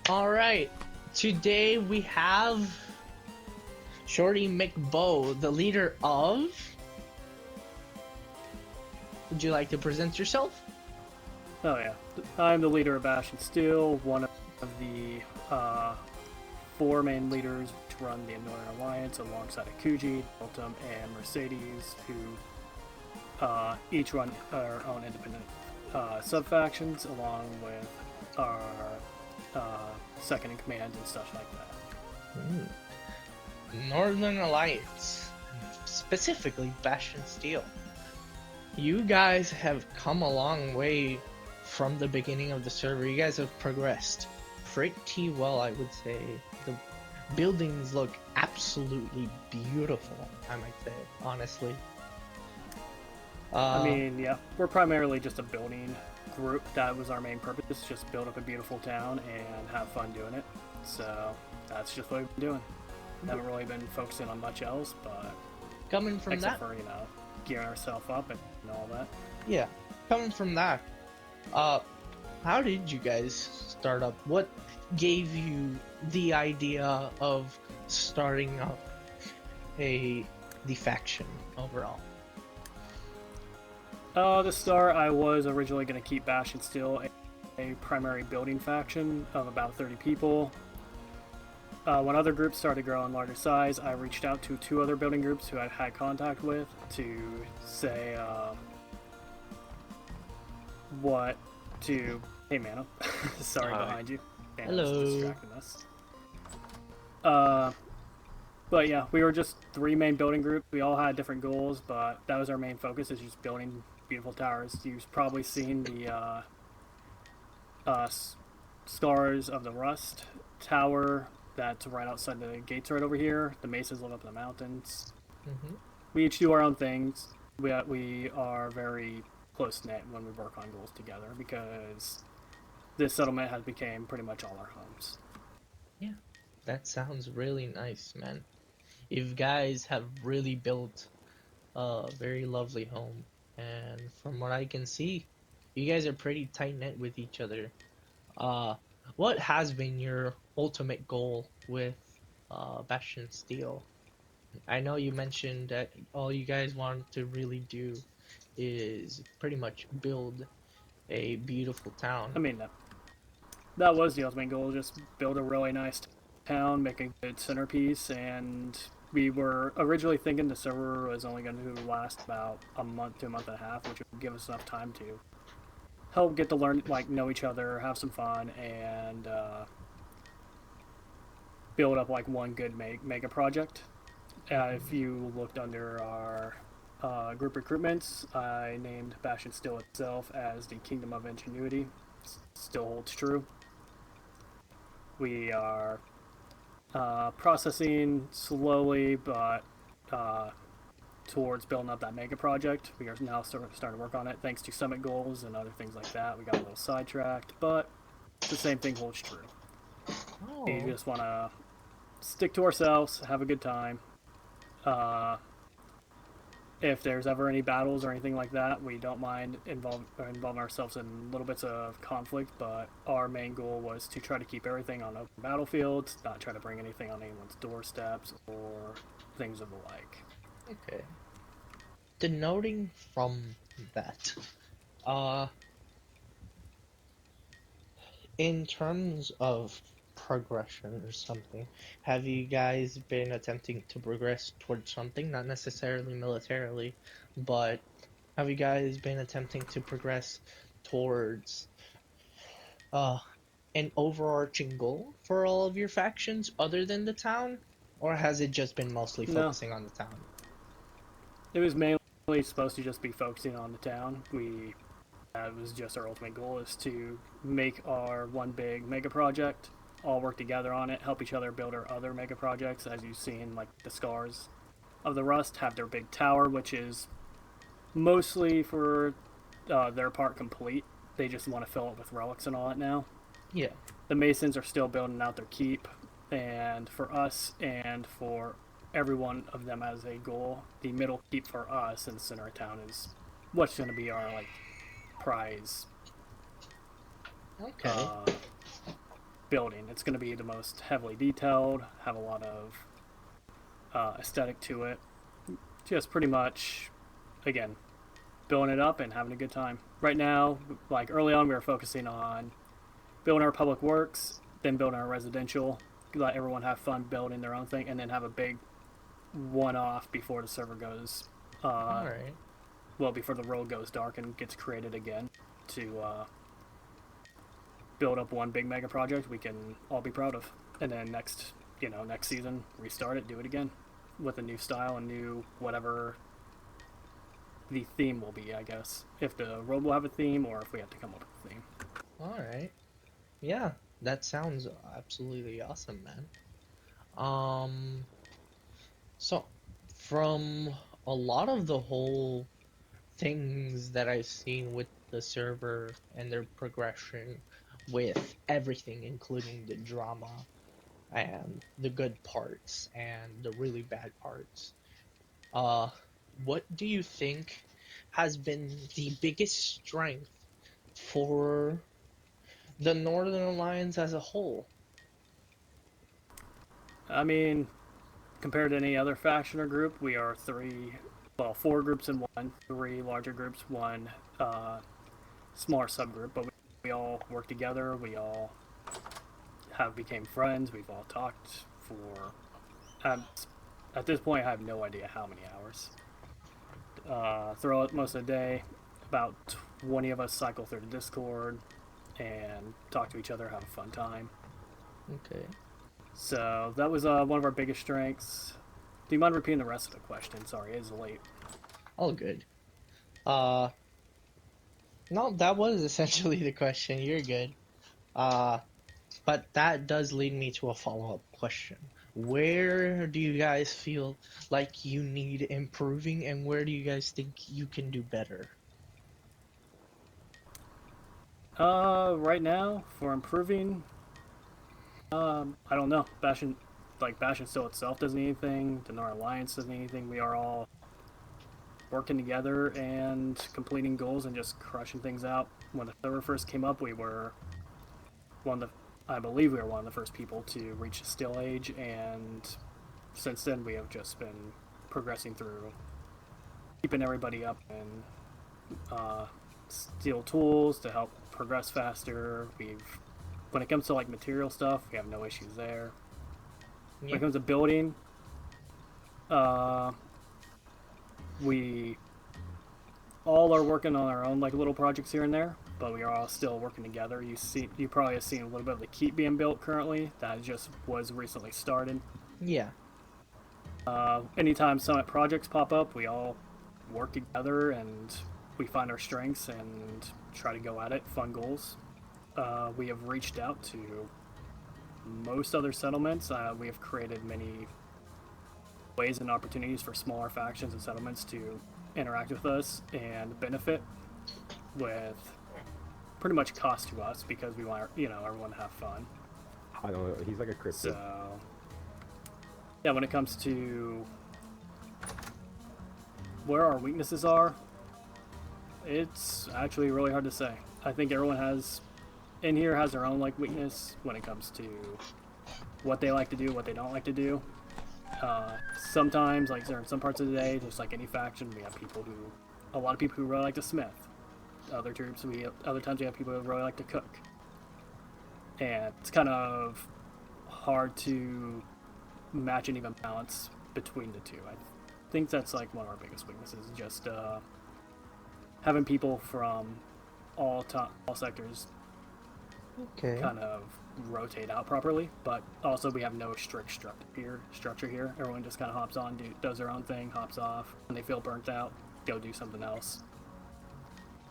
All right. Today we have Shorty McBow, the leader of. Would you like to present yourself? Oh yeah, I'm the leader of Ash and Steel, one of the four main leaders to run the Northern Alliance alongside Akuji, Ultim, and Mercedes, who each run our own independent sub-factions, along with our second in command and stuff like that. Hmm. Northern Alliance, specifically Bastion Steel. You guys have come a long way from the beginning of the server. You guys have progressed pretty well, I would say. The buildings look absolutely beautiful, I might say, honestly. I Uh, mean, yeah, we're primarily just a building group. That was our main purpose, just build up a beautiful town and have fun doing it. So that's just what we've been doing. Haven't really been focusing on much else, but coming from except that, for gearing ourselves up and all that. yeah, coming from that, uh, how did you guys start up? What gave you the idea of starting up a the faction overall? The start, I was originally going to keep Bash and Steel a primary building faction of about 30 people. When other groups started growing larger size, I reached out to two other building groups who I had contact with to say what to. Hey, Mana. Sorry Hi. behind you. Mana's Hello. distracting us. Uh, but yeah, we were just three main building groups. We all had different goals, but that was our main focus is just building beautiful towers. You've probably seen the uh, Scars of the Rust Tower that's right outside the gates right over here. The mesas live up in the mountains. Hmm. We each do our own things. We are very close knit when we work on goals together because this settlement has become pretty much all our homes. Yeah, that sounds really nice, man. You guys have really built a very lovely home, and from what I can see, you guys are pretty tight knit with each other. Uh, what has been your ultimate goal with Bastion Steel? I know you mentioned that all you guys want to really do is pretty much build a beautiful town. I mean, that was the ultimate goal: just build a really nice town, make a good centerpiece, and we were originally thinking the server was only going to last about a month to a month and a half, which would give us enough time to help get to learn, like, know each other, have some fun, and build up like one good mega project. If you looked under our group recruitments, I named Bastion Steel itself as the Kingdom of Ingenuity. Still holds true. We are processing slowly, but uh, towards building up that mega project. We are now starting to work on it thanks to summit goals and other things like that. We got a little sidetracked, but the same thing holds true. We Oh, just want to stick to ourselves, have a good time. Uh, if there's ever any battles or anything like that, we don't mind involving ourselves in little bits of conflict. But our main goal was to try to keep everything on open battlefields, not try to bring anything on anyone's doorsteps or things of the like. okay. Denoting from that, uh, in terms of progression or something, have you guys been attempting to progress towards something? Not necessarily militarily, but have you guys been attempting to progress towards uh an overarching goal for all of your factions other than the town? Or has it just been mostly No, focusing on the town? it was mainly supposed to just be focusing on the town. We That was just our ultimate goal is to make our one big mega project, all work together on it, help each other build our other mega projects. As you've seen, like the Scars of the Rust have their big tower, which is mostly for their part complete. They just want to fill it with relics and all that now. Yeah. The Masons are still building out their keep, and for us and for every one of them as a goal, the middle keep for us in the center of town is what's going to be our like prize Okay. uh, building. It's going to be the most heavily detailed, have a lot of aesthetic to it. Just pretty much, again, building it up and having a good time. Right now, like early on, we were focusing on building our public works, then building our residential, let everyone have fun building their own thing, and then have a big one-off before the server goes, All uh, right. well, before the world goes dark and gets created again to build up one big mega project we can all be proud of. And then next season, restart it, do it again with a new style and new whatever the theme will be, I guess. If the road will have a theme or if we have to come up with a theme. All right. Yeah, that sounds absolutely awesome, man. Um, so from a lot of the whole things that I've seen with the server and their progression with everything, including the drama and the good parts and the really bad parts, uh, what do you think has been the biggest strength for the Northern Alliance as a whole? I mean, compared to any other faction or group, we are four groups in one, three larger groups, one smaller subgroup, but we all work together. We all have became friends. We've all talked for. Um, at this point, I have no idea how many hours. Throughout most of the day, about 20 of us cycle through the Discord and talk to each other, have a fun time. Okay. So that was one of our biggest strengths. Do you mind repeating the rest of the question? Sorry, it's late. All good. Uh, no, that was essentially the question. You're good. Uh, but that does lead me to a follow-up question. Where do you guys feel like you need improving, and where do you guys think you can do better? Right now for improving, I don't know. Bastion still itself doesn't need anything. The Nora Alliance doesn't need anything. We are all working together and completing goals and just crushing things out. When the server first came up, we were one of the I believe we were one of the first people to reach the Still Age, and since then we have just been progressing through, keeping everybody up and steal tools to help progress faster. When it comes to like material stuff, we have no issues there. When Yeah. it comes to building, uh, we all are working on our own like little projects here and there, but we are all still working together. You probably have seen a little bit of the keep being built currently. That just was recently started. Yeah. Anytime Summit projects pop up, we all work together and we find our strengths and try to go at it. Fun goals. We have reached out to most other settlements. We have created many ways and opportunities for smaller factions and settlements to interact with us and benefit with pretty much cost to us because we want everyone to have fun. I don't know. He's like a cryptid. So yeah, when it comes to where our weaknesses are, it's actually really hard to say. I think everyone in here has their own like weakness when it comes to what they like to do, what they don't like to do. Sometimes, like in some parts of the day, just like any faction, we have a lot of people who really like to smith. Other times we have people who really like to cook, and it's kind of hard to match an even balance between the two. I think that's like one of our biggest weaknesses, just having people from all sectors Okay. kind of rotate out properly, but also we have no strict structure here. Everyone just kind of hops on, does their own thing, hops off. When they feel burnt out, go do something else.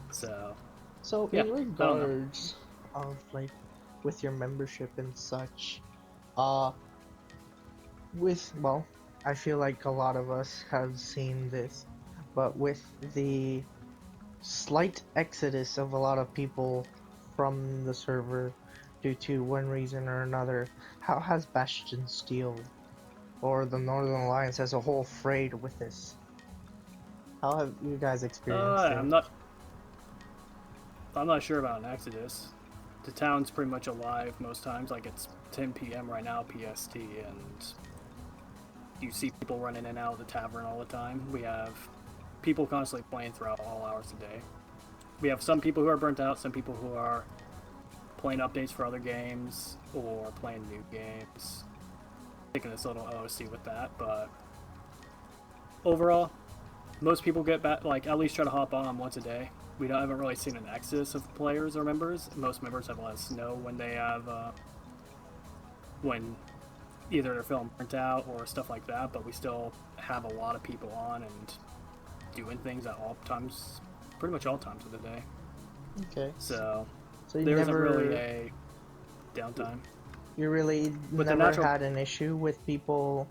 So, So yeah, in I don't know. regards of like with your membership and such, uh well, I feel like a lot of us have seen this, but with the slight exodus of a lot of people from the server due to one reason or another, how has Bastion Steel or the Northern Alliance as a whole fared with this? How have you guys experienced it? I'm not sure about an Exodus. the town's pretty much alive most times. Like it's 10 p.m. right now, PST, and you see people running in and out of the tavern all the time. We have people constantly playing throughout all hours of the day. We have some people who are burnt out, some people who are playing updates for other games or playing new games. Taking this little OOC with that, but overall, most people get back, like at least try to hop on once a day. Haven't really seen an exodus of players or members. Most members have let us know when they have, when either they're feeling burnt out or stuff like that. But we still have a lot of people on and doing things at all times, pretty much all times of the day. Okay. So you there isn't never really a downtime. You really With the never natural- had an issue with people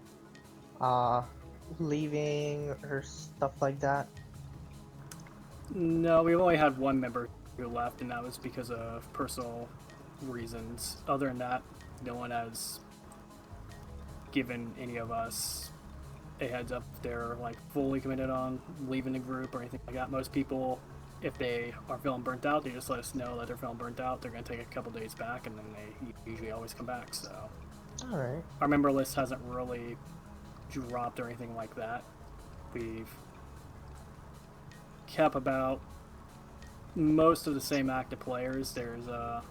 leaving or stuff like that? No, we've only had one member who left, and that was because of personal reasons. Other than that, no one has given any of us a heads up if they're like fully committed on leaving the group or anything like that. Most people, if they are feeling burnt out, they just let us know that they're feeling burnt out. They're going to take a couple days back, and then they usually always come back. So Alright. our member list hasn't really dropped or anything like that. We've kept about most of the same active players. There's I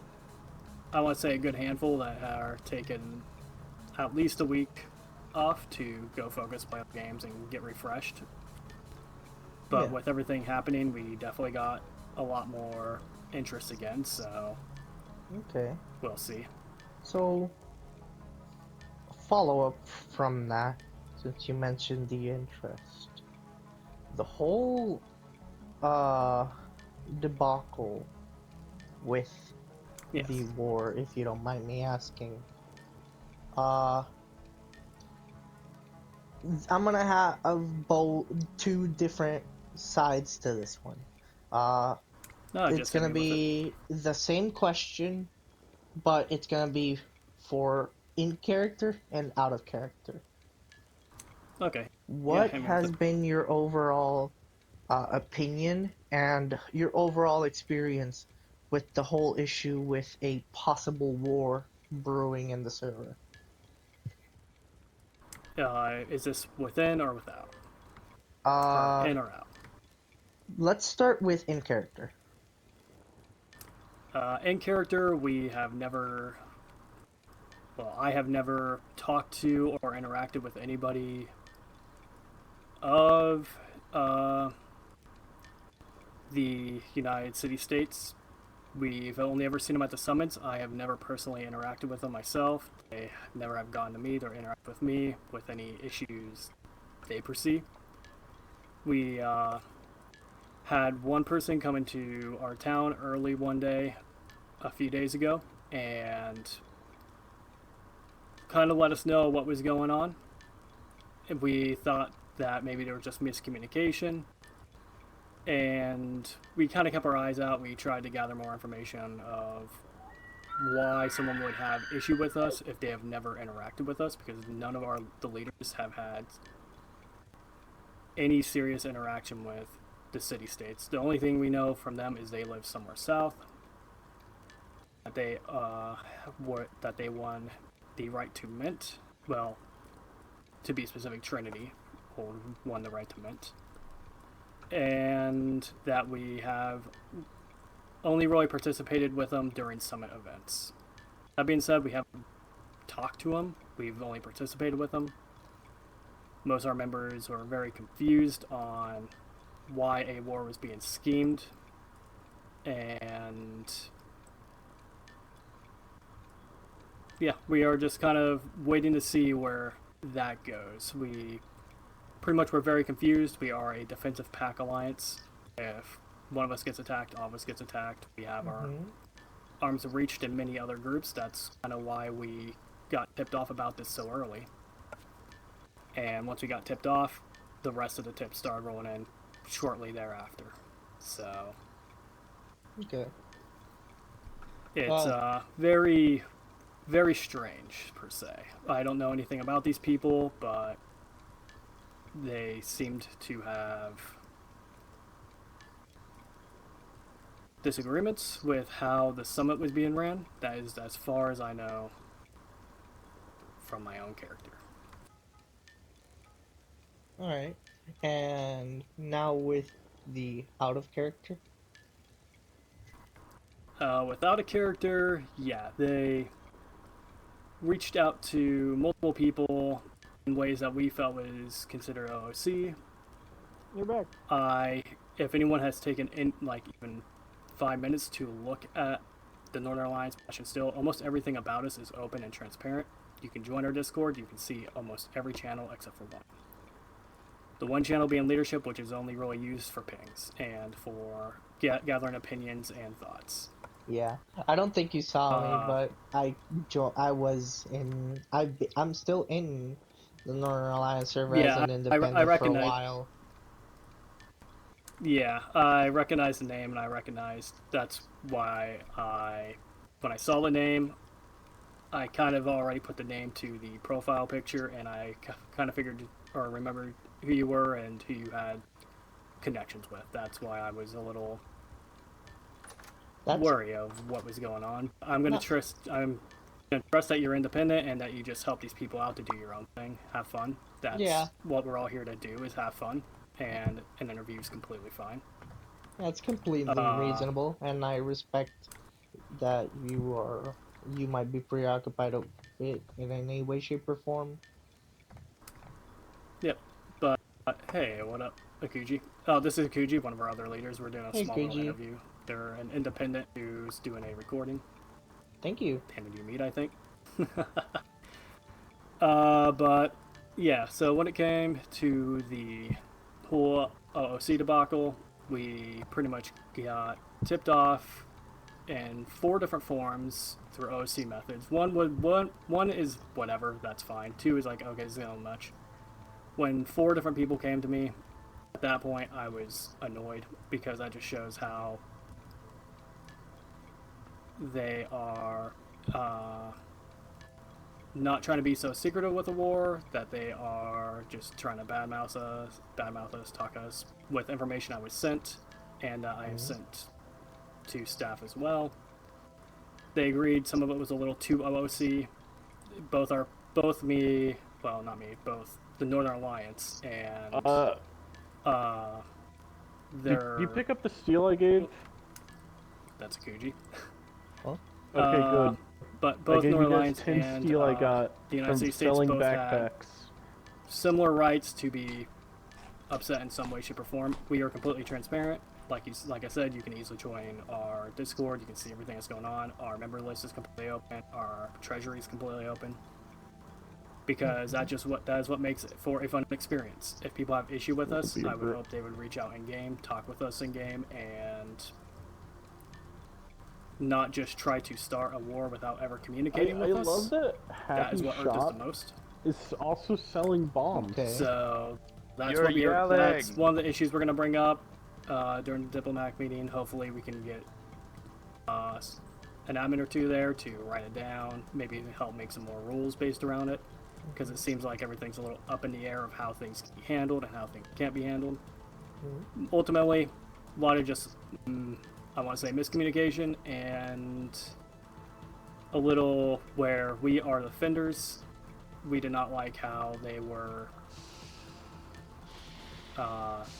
want to say a good handful that are taking at least a week off to go focus, play other games, and get refreshed. But Yeah. with everything happening, we definitely got a lot more interest again, so Okay. we'll see. So, follow up from that, since you mentioned the interest. The whole debacle with Yes. the war, if you don't mind me asking. I'm gonna have two different sides to this one. No, It's just hit gonna me with it. be the same question, but it's gonna be for in character and out of character. Okay. What hit me with has it. been your overall opinion and your overall experience with the whole issue with a possible war brewing in the server? Is this within or without? Or in or out? Let's start with in character. In character, we have never. Well, I have never talked to or interacted with anybody of the United City States. We've only ever seen them at the summits. I have never personally interacted with them myself. They never have gone to me or interact with me with any issues they perceive. We had one person come into our town early one day, a few days ago, and kind of let us know what was going on. And we thought that maybe there was just miscommunication, and we kind of kept our eyes out. We tried to gather more information of why someone would have issue with us if they have never interacted with us, because none of the leaders have had any serious interaction with the city states. The only thing we know from them is they live somewhere south. That they won the right to mint. Well, to be specific, Trinity won the right to mint, and that we have only really participated with them during summit events. That being said, we haven't talked to them. We've only participated with them. Most of our members were very confused on why a war was being schemed, and yeah, we are just kind of waiting to see where that goes. We pretty much were very confused. We are a defensive pack alliance. If one of us gets attacked, all of us gets attacked. We have our arms reached in many other groups. That's kind of why we got tipped off about this so early. And once we got tipped off, the rest of the tips started rolling in shortly thereafter. So Okay. it's very, very strange, per se. I don't know anything about these people, but they seemed to have disagreements with how the summit was being ran. That is as far as I know from my own character. All right. And now with the out of character. Without a character, yeah, they reached out to multiple people in ways that we felt was considered OOC. You're back. If anyone has taken in like even 5 minutes to look at the Northern Alliance Passion Still, almost everything about us is open and transparent. You can join our Discord. You can see almost every channel except for one. The one channel being leadership, which is only really used for pings and for gathering opinions and thoughts. Yeah, I don't think you saw me, but I'm still in the Northern Alliance server as Yeah, an I independent for a recognize. while. Yeah, I recognize the name, and I recognize that's why when I saw the name, I kind of already put the name to the profile picture, and I kind of figured or remembered who you were and who you had connections with. That's why I was a little That's wary of what was going on. I'm not, gonna trust that you're independent and that you just help these people out to do your own thing, have fun. That's yeah, what we're all here to do, is have fun, and an interview is completely fine. that's completely Uh, reasonable, and I respect that you might be preoccupied with it in any way, shape, or form. Yep. But hey, what up, Akuji? Oh, this is Akuji, one of our other leaders. We're doing a Hey, small little Kuji, interview. They're an independent who's doing a recording. thank you. Him and you meet, I think. But yeah, so when it came to the whole OOC debacle, we pretty much got tipped off in 4 different forms through OOC methods. One is whatever, that's fine. 2 is like, okay, this is not much. When 4 different people came to me, at that point I was annoyed, because that just shows how they are not trying to be so secretive with the war, that they are just trying to badmouth us, talk us with information I was sent, and I have sent to staff as well. They agreed some of it was a little too OOC. Both both the Northern Alliance and their. You pick up the steel I gave? That's a Kuji. Okay, good. But I both gave you Northern guys Alliance 10 and steel I got the United from States selling both had backpacks. similar rights to be upset in some way, shape, or form. We are completely transparent. Like I said, you can easily join our Discord. You can see everything that's going on. Our member list is completely open. Our treasury is completely open. Because that is what makes it for a fun experience. If people have issue with us, I would hope they would reach out in game, talk with us in game, and not just try to start a war without ever communicating with us. I love that That is Happy what irked us Shop the most. is also selling bombs. Okay. So that's You're that's yelling. one of the issues we're going to bring up during the diplomatic meeting. Hopefully we can get an admin or 2 there to write it down, maybe help make some more rules based around it, because it seems like everything's a little up in the air of how things can be handled and how things can't be handled. Ultimately, a lot of just I want to say miscommunication, and a little where we are the fenders. We did not like how they were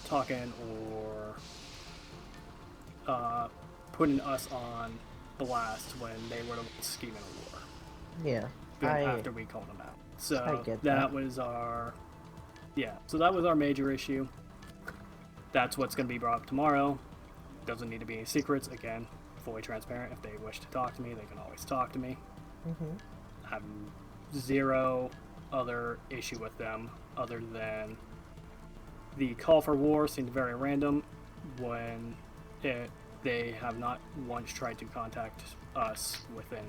talking or putting us on blast when they were scheming a war. Yeah, After we called them out. So I get that was our so that was our major issue. That's what's going to be brought up tomorrow. Doesn't need to be any secrets. Again, fully transparent. If they wish to talk to me, they can always talk to me. I have 0 other issue with them other than the call for war seemed very random when they have not once tried to contact us within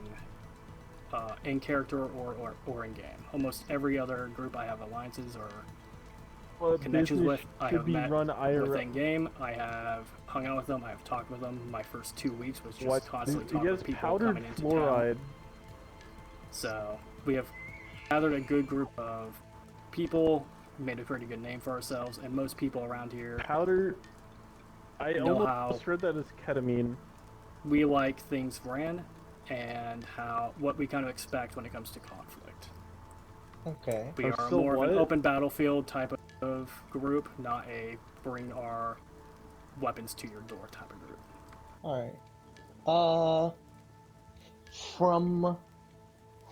in character or in game. Almost every other group I have alliances or connections with, I have met within game. I have hung out with them. I have talked with them. My first 2 weeks was just constantly talking with people coming into fluoride. town. So we have gathered a good group of people, made a pretty good name for ourselves, and most people around here Powder. I know almost read that as ketamine. we like things ran and what we kind of expect when it comes to conflict. Okay. We are So more of an what? open battlefield type of group, not a bring our weapons to your door type of group. All right. From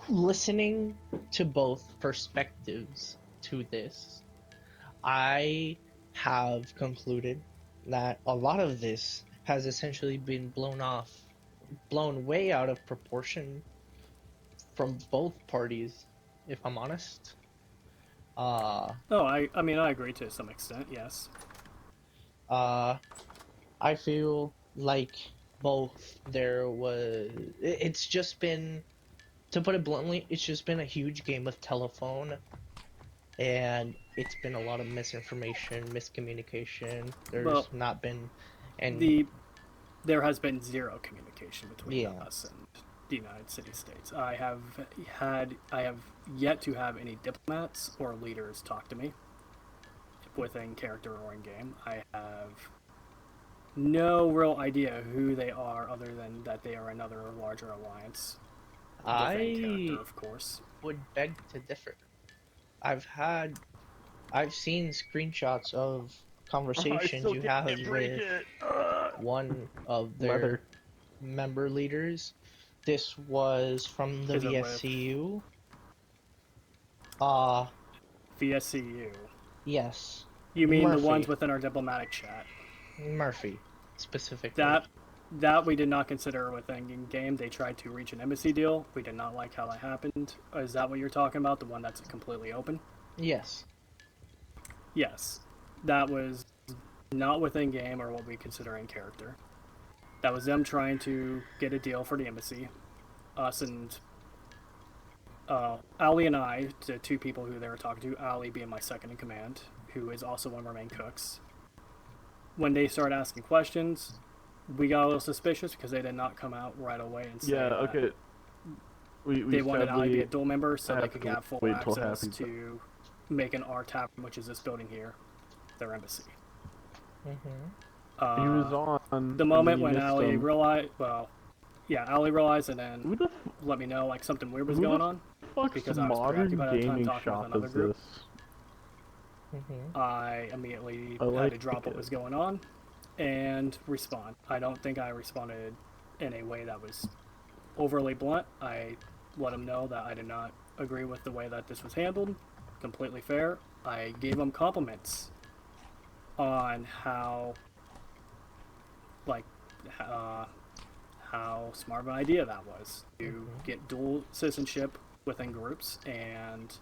listening to both perspectives to this, I have concluded that a lot of this has essentially been blown way out of proportion from both parties, if I'm honest. Uh, Oh, I mean, I agree to some extent, yes. uh, I feel like both it's just been, to put it bluntly, it's just been a huge game of telephone, and it's been a lot of misinformation, miscommunication. There's Well, not been, and the there has been zero communication between yeah, us and the United States. I have yet to have any diplomats or leaders talk to me within character or in game. I have no real idea who they are other than that they are another larger alliance within character, I of course. would beg to differ. I've had, I've seen screenshots of I conversations still you have can't break with it. one of Leather. their member leaders. This was from the Is it with VSCU. Uh, VSCU? yes. You mean the ones Murphy. within our diplomatic chat? Murphy, specifically. That we did not consider within in game. They tried to reach an embassy deal. We did not like how that happened. Is that what you're talking about? The one that's completely open? Yes. Yes. That was not within game or what we consider in character. That was them trying to get a deal for the embassy. Us and Ali and I, the two people who they were talking to, Ali being my second in command, who is also one of our main cooks. When they started asking questions, we got a little suspicious because they did not come out right away and say Yeah, that okay. We they wanted Ali to be a sadly dual member so they have could to have full wait till access Happy- to making our tavern, which is this building here, their embassy. Mm-hmm. He was on. The and moment we when missed Ali him. realized, Ali realized and Who then the let me know like something weird was who going the on. fuck's because I was modern preoccupied at the time gaming talking with shop another is group. this? Mm-hmm. I immediately I had like to drop what it. was going on and respond. I don't think I responded in a way that was overly blunt. I let him know that I did not agree with the way that this was handled. Completely fair. I gave him compliments on how, like, how smart of an idea that was to get dual citizenship within groups and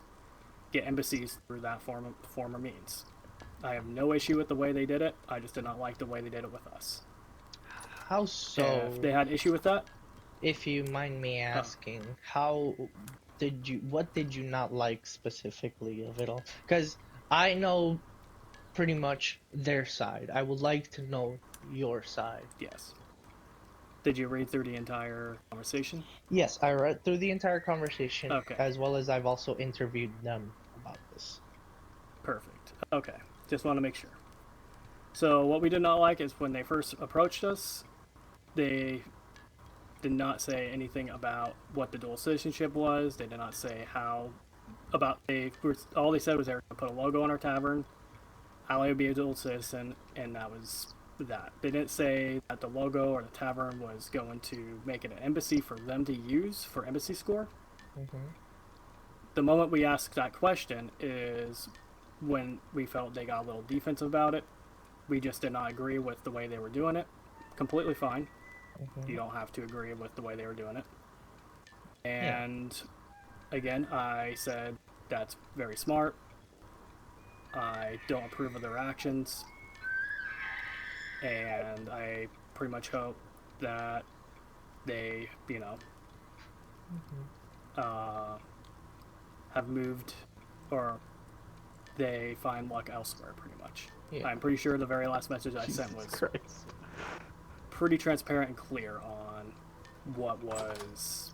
get embassies through that form or means. I have no issue with the way they did it. I just did not like the way they did it with us. How so? If they had issue with that, If you mind me asking, what did you not like specifically of it all? Because I know pretty much their side. I would like to know your side. yes. Did you read through the entire conversation? Yes, I read through the entire conversation, Okay, as well as I've also interviewed them about this. perfect. Okay, just want to make sure. So what we did not like is when they first approached us, they did not say anything about what the dual citizenship was. They did not say how about all they said was they were going to put a logo on our tavern. Ali would be a dual citizen, and that was that. They didn't say that the logo or the tavern was going to make it an embassy for them to use for embassy score. Mm-hmm. The moment we asked that question is when we felt they got a little defensive about it. We just did not agree with the way they were doing it. Completely fine. Mm-hmm. You don't have to agree with the way they were doing it. And again, I said that's very smart. I don't approve of their actions. And I pretty much hope that they, have moved or they find luck elsewhere, pretty much. Yeah. I'm pretty sure the very last message I Jesus sent was Christ. pretty transparent and clear on what was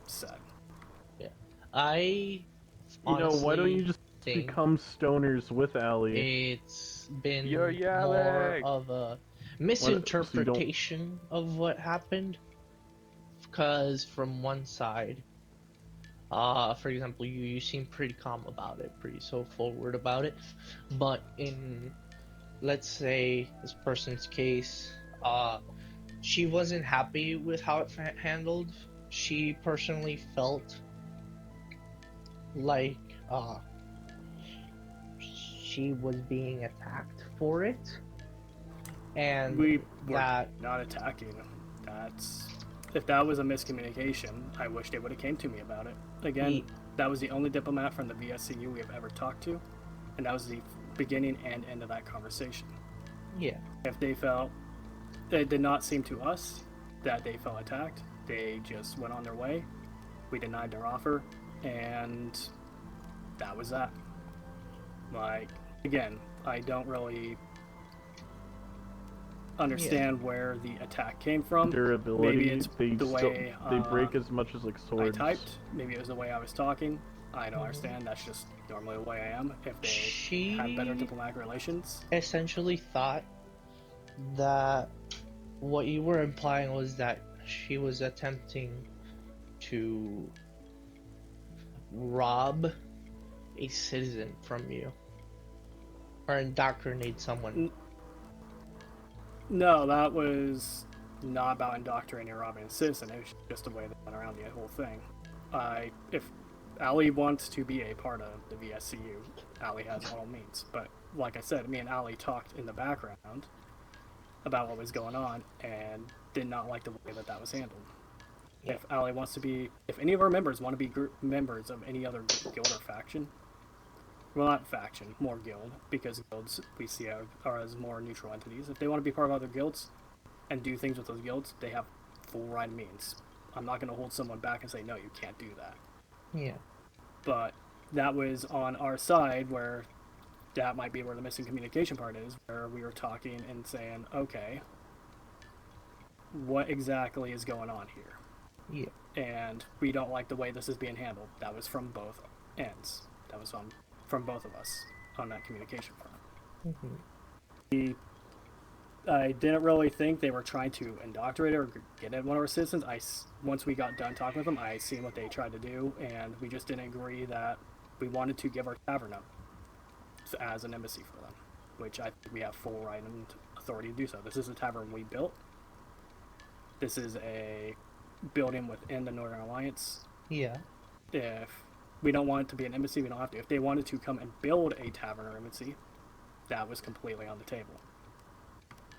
said. Yeah. I You know, why don't you honestly just think become stoners with Ali? it's been You're more yelling. of a So you don't. misinterpretation of what happened. Because from one side, for example, you seem pretty calm about it, pretty so forward about it, but in, let's say, this person's case, she wasn't happy with how it handled. She personally felt like she was being attacked for it, and We were that not attacking. That's if that was a miscommunication, I wish they would have came to me about it. Again, he, that was the only diplomat from the VSCU we have ever talked to, and that was the beginning and end of that conversation. yeah, If they felt, it did not seem to us that they felt attacked. They just went on their way. We denied their offer, and that was that. Like, again, I don't really understand where the attack came from. Durability. Maybe it's they the still way they break as much as like I swords. typed. Maybe it was the way I was talking. I don't Mhm. understand. That's just normally the way I am. If they she have better diplomatic relations, essentially thought that what you were implying was that she was attempting to rob a citizen from you or indoctrinate someone. no, that was not about indoctrinating or robbing a citizen. It was just a way they went around the whole thing. If Ali wants to be a part of the VSCU, Ali has all means. But like I said, me and Ali talked in the background about what was going on and did not like the way that that was handled. Yeah. If Ali wants to be, if any of our members want to be members of any other guild or faction, well, not faction, more guild, because guilds we see are as more neutral entities. If they want to be part of other guilds and do things with those guilds, they have full right means. I'm not going to hold someone back and say, no, you can't do that. Yeah. But that was on our side where that might be where the missing communication part is, where we were talking and saying, okay, what exactly is going on here? Yeah. And we don't like the way this is being handled. That was from both ends. That was from both of us on that communication front. Mm-hmm. I didn't really think they were trying to indoctrinate or get at one of our citizens. Once we got done talking with them, I seen what they tried to do, and we just didn't agree that we wanted to give our tavern up as an embassy for them, which I think we have full right and authority to do so. This is a tavern we built. This is a building within the Northern Alliance. Yeah. If we don't want it to be an embassy, we don't have to. If they wanted to come and build a tavern or embassy, that was completely on the table.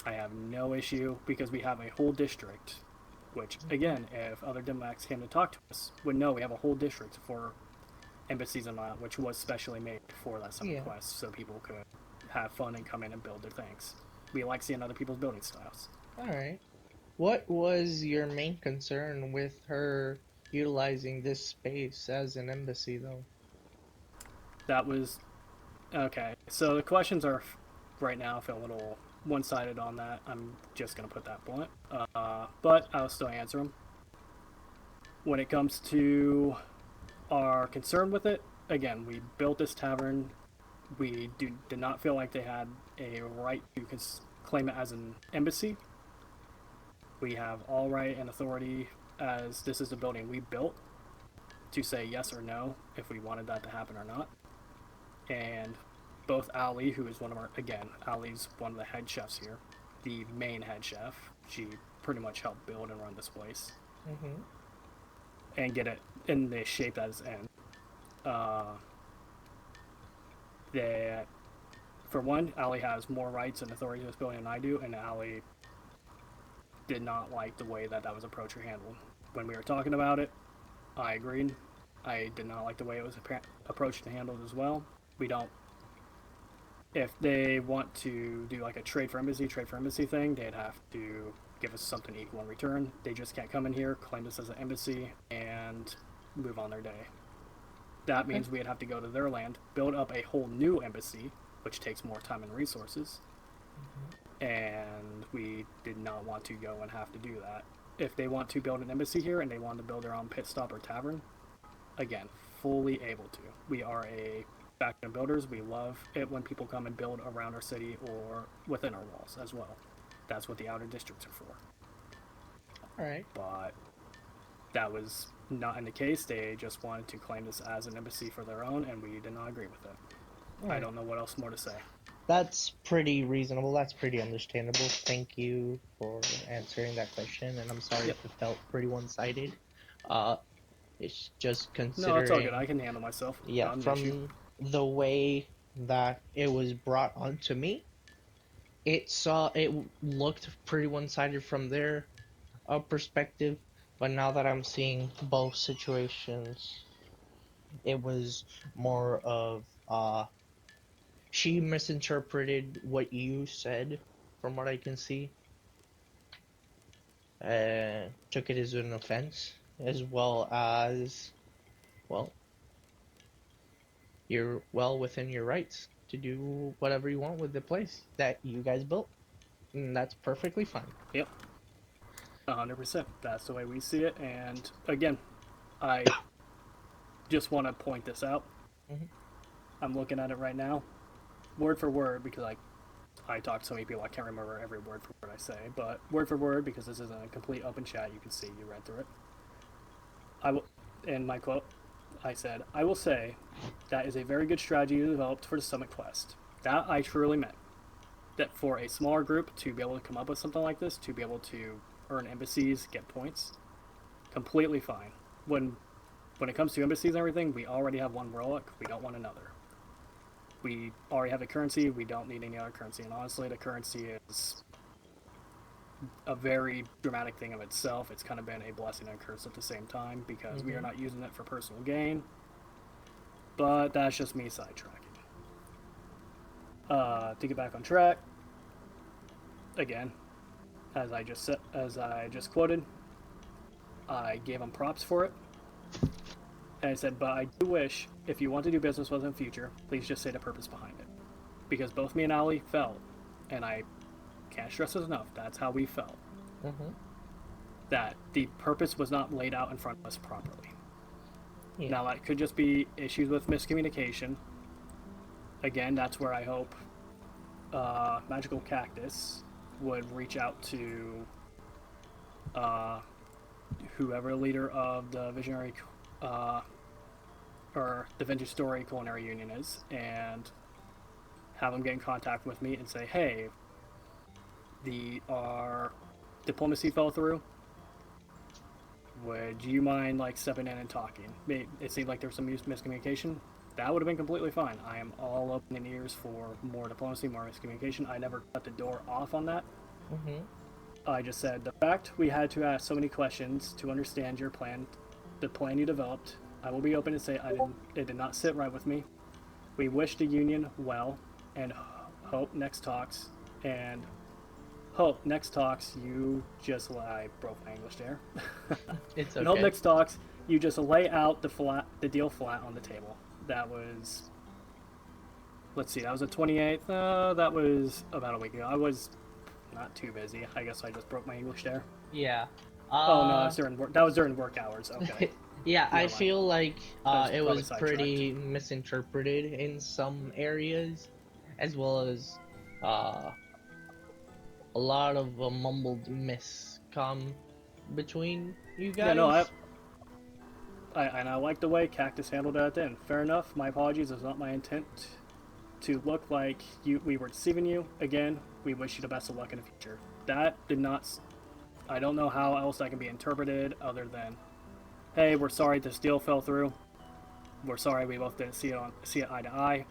I have no issue because we have a whole district, which again, if other diplomats came to talk to us, would know we have a whole district for embassies and that, which was specially made for that summer quest, so people could have fun and come in and build their things. We like seeing other people's building styles. All right. What was your main concern with her utilizing this space as an embassy, though? That was okay. So the questions are right now feel a little one-sided on that. I'm just gonna put that blunt, but I'll still answer them. When it comes to our concern with it, again, we built this tavern. We did not feel like they had a right to claim it as an embassy. We have all right and authority, as this is a building we built, to say yes or no if we wanted that to happen or not. And both Ali, who is one of our, again, Ali's one of the head chefs here, the main head chef. She pretty much helped build and run this place. Mm-hmm. And get it in the shape that it's in. That, for one, Ali has more rights and authority to this building than I do, and Ali did not like the way that was approached or handled. When we were talking about it, I agreed. I did not like the way it was approached and handled as well. We don't. If they want to do like a trade for embassy thing, they'd have to give us something equal in return. They just can't come in here, claim this as an embassy, and move on their day. That means we'd have to go to their land, build up a whole new embassy, which takes more time and resources. And we did not want to go and have to do that. If they want to build an embassy here and they want to build their own pit stop or tavern, again, fully able to. We are a faction of builders. We love it when people come and build around our city or within our walls as well. That's what the outer districts are for. All right. But that was not in the case. They just wanted to claim this as an embassy for their own, and we did not agree with it. All I right. don't know what else more to say. That's pretty reasonable. That's pretty understandable. Thank you for answering that question, and I'm sorry Yep. if it felt pretty one-sided. Uh, it's just No, it's all good. considering, I can handle myself. yeah, Not an issue. from the way that it was brought onto me, it looked pretty one-sided from their perspective, but now that I'm seeing both situations, it was more of she misinterpreted what you said, from what I can see, took it as an offense, as well as, well, you're well within your rights to do whatever you want with the place that you guys built, and that's perfectly fine. Yep. 100%. That's the way we see it. And again, I just want to point this out. Mhm. I'm looking at it right now, word for word, because I talk to so many people I can't remember every word for word I say, but word for word, because this isn't a complete open chat, you can see you read through it. I will, in my quote, I said, "I will say that is a very good strategy you developed for the Summit Quest." That I truly meant. That for a smaller group to be able to come up with something like this, to be able to earn embassies, get points, completely fine. When it comes to embassies and everything, we already have one relic. We don't want another. We already have a currency. We don't need any other currency. And honestly, the currency is a very dramatic thing of itself. It's kind of been a blessing and a curse at the same time because we are not using it for personal gain. But that's just me sidetracking. To get back on track, again, as I just quoted, I gave him props for it. And I said, but I do wish, if you want to do business with us in the future, please just say the purpose behind it. Because both me and Ali felt, and I can't stress this enough, that's how we felt, that the purpose was not laid out in front of us properly. Yeah. Now, that could just be issues with miscommunication. Again, that's where I hope Magical Cactus would reach out to whoever leader of the Visionary or the Vintage Story Culinary Union is, and have them get in contact with me and say, hey, our diplomacy fell through. Would you mind stepping in and talking? It seemed like there was some miscommunication. That would have been completely fine. I am all open in ears for more diplomacy, more miscommunication. I never cut the door off on that. I just said the fact we had to ask so many questions to understand your plan, the plan you developed. I will be open and say it did not sit right with me. We wish the union well and hope next talks you just I broke my English there. It's okay. And hope next talks you just lay out the deal flat on the table. That was, let's see, that was the 28th. That was about a week ago. I was not too busy. I guess I just broke my English there. Yeah. Oh no, that was during work hours. Okay. Yeah, I feel like it was probably pretty misinterpreted in some areas, as well as a lot of mumbled miscom between you guys. Yeah, no, I like the way Cactus handled it at the end. Fair enough. My apologies. It's not my intent to look like we were deceiving you. Again, we wish you the best of luck in the future. That did not. I don't know how else that can be interpreted other than, hey, we're sorry this deal fell through. We're sorry we both didn't see it eye to eye.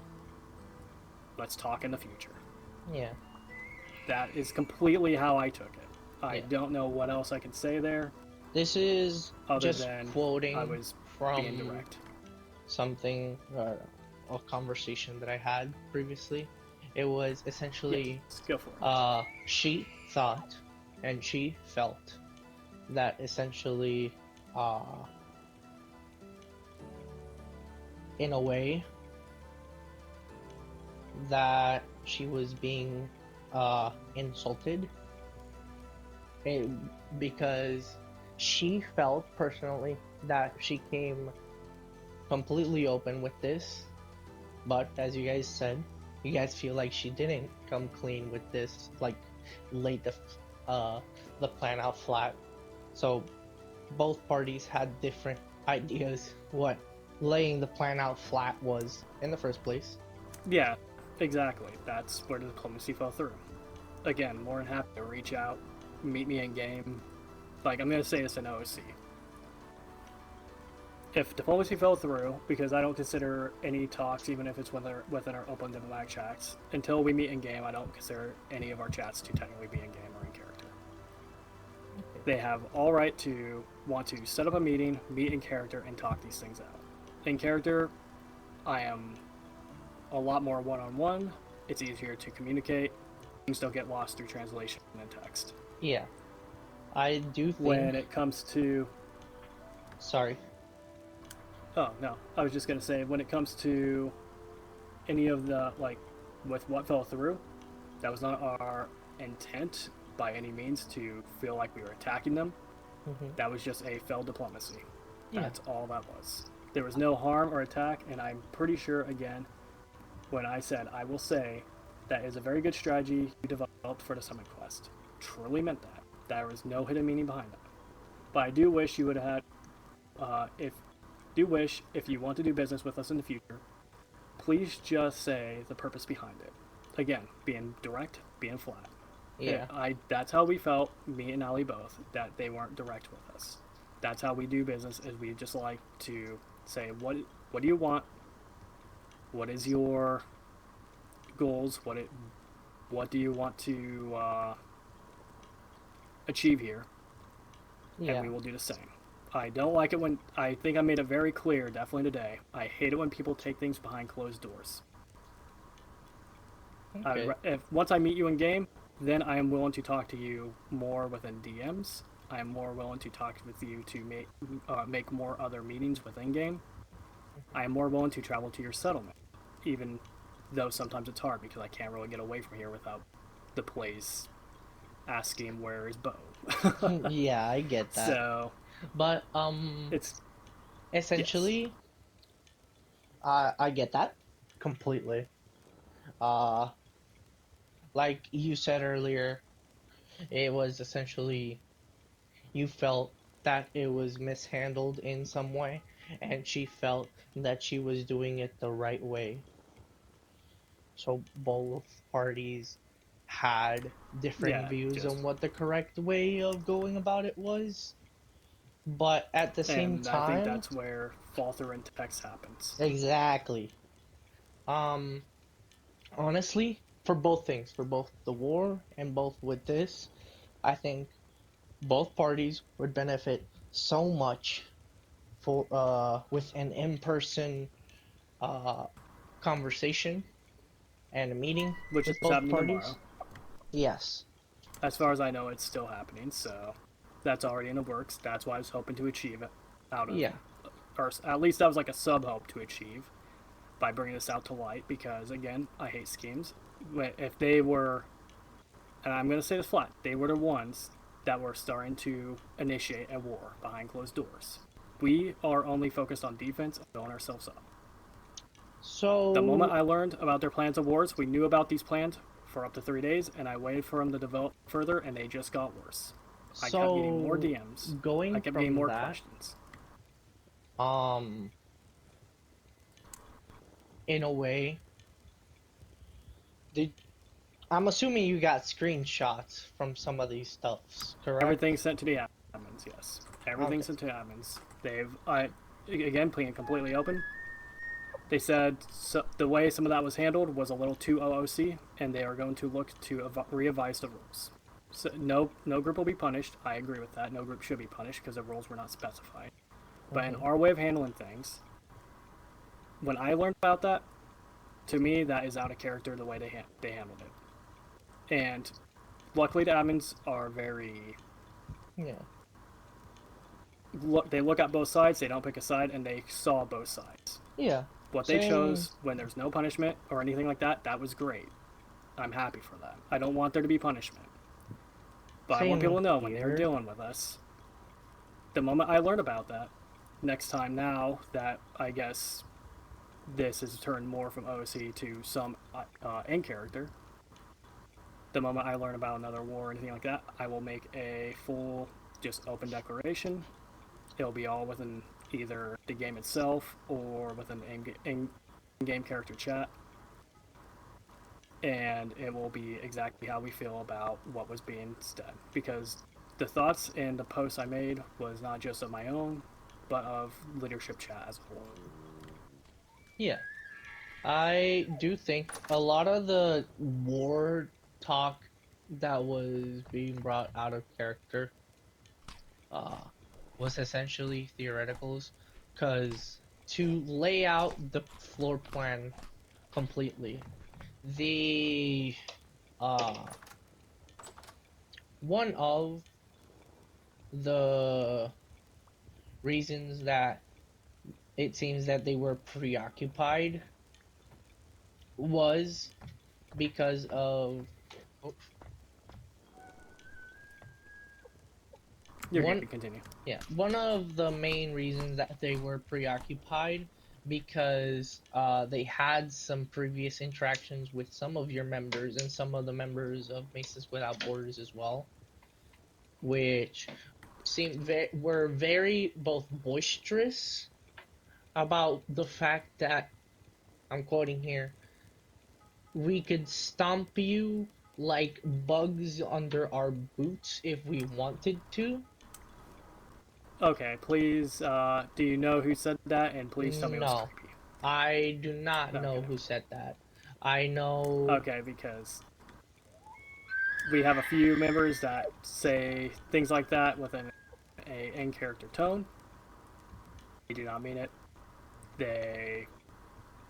Let's talk in the future. Yeah. That is completely how I took it. I don't know what else I can say there. This is other just than quoting I was from being direct. Something, a conversation that I had previously. It was essentially, Yes, go for it. She thought and she felt that essentially, in a way, that she was being insulted, because she felt personally that she came completely open with this, but as you guys said, you guys feel like she didn't come clean with this, like laid the plan out flat. So both parties had different ideas what laying the plan out flat was in the first place. Yeah, exactly. That's where the diplomacy fell through. Again, more than happy to reach out, meet me in game. Like, I'm gonna say this in OC. If diplomacy fell through, because I don't consider any talks, even if it's within our open diplomatic chats, until we meet in game, I don't consider any of our chats to technically be in game or in character. They have all right to want to set up a meeting, meet in character, and talk these things out. In character, I am a lot more one-on-one. It's easier to communicate. Things don't get lost through translation and text. Yeah. I do think When it comes to... Sorry. Oh, no. I was just going to say, when it comes to any of the, like, with what fell through, that was not our intent by any means to feel like we were attacking them. Mm-hmm. That was just a failed diplomacy. Yeah. That's all that was. There was no harm or attack, and I'm pretty sure, again, when I said, I will say, that is a very good strategy you developed for the Summit Quest. Truly meant that. There was no hidden meaning behind that. But I do wish you would have had, if you want to do business with us in the future, please just say the purpose behind it. Again, being direct, being flat. Yeah. That's how we felt, me and Ali both, that they weren't direct with us. That's how we do business, is we just like to say, what do you want? What is your goals? What do you want to achieve here? Yeah. And we will do the same. I don't like it when, I think I made it very clear, definitely today, I hate it when people take things behind closed doors. Okay. Once I meet you in game, then I am willing to talk to you more within DMs. I am more willing to talk with you to make more other meetings within game. I am more willing to travel to your settlement, even though sometimes it's hard because I can't really get away from here without the plays asking where is Bo. Yeah, I get that. So, but it's essentially, I get that completely. Like you said earlier, it was essentially you felt that it was mishandled in some way, and she felt that she was doing it the right way. So both parties had different views on what the correct way of going about it was. But at the same and I think time, that's where fall through in text happens. exactly. Honestly, for both things, for both the war and both with this, I think both parties would benefit so much for with an in-person uh conversation and a meeting Which with is both happening parties. tomorrow. Yes. As far as I know, it's still happening, so that's already in the works. That's why I was hoping to achieve it out of, Yeah. or at least that was like a sub hope to achieve by bringing this out to light. Because again, I hate schemes. If they were, and I'm going to say this flat, they were the ones that were starting to initiate a war behind closed doors. We are only focused on defense and building ourselves up. So The moment I learned about their plans of wars, we knew about these plans for up to 3 days, and I waited for them to develop further, and they just got worse. I kept getting more DMs. Going I kept from getting more that, questions. in a way, did I'm assuming you got screenshots from some of these stuffs, correct? Everything's sent to the admins, yes. Everything's Okay. sent to admins. Again, playing it completely open. They said the way some of that was handled was a little too OOC, and they are going to look to re-advise the rules. So no group will be punished. I agree with that. No group should be punished because the rules were not specified. But in our way of handling things, when I learned about that, to me that is out of character the way they handled it. And luckily the admins are very Yeah. they look at both sides, they don't pick a side, and they saw both sides. Yeah. What they Same. chose when there's no punishment or anything like that, that was great. I'm happy for that. I don't want there to be punishment. But I want people to know when they're here. dealing with us. The moment I learn about that, next time now that I guess this has turned more from OC to some in character, the moment I learn about another war or anything like that, I will make a full, just open declaration. It'll be all within either the game itself or within in-game character chat, and it will be exactly how we feel about what was being said. Because the thoughts and the posts I made was not just of my own, but of leadership chat as a whole. Yeah. I do think a lot of the war talk that was being brought out of character uh, was essentially theoreticals, because to lay out the floor plan completely, the uh, one of the reasons that it seems that they were preoccupied was because of You're one good to continue. yeah, one of the main reasons that they were preoccupied because they had some previous interactions with some of your members and some of the members of Masons Without Borders as well, which were very both boisterous about the fact that, I'm quoting here, we could stomp you like bugs under our boots if we wanted to. Okay, please, do you know who said that? And please tell me it was No, creepy. I do not know Okay. who said that. I know. Okay, because we have a few members that say things like that with an in-character tone. They do not mean it. They...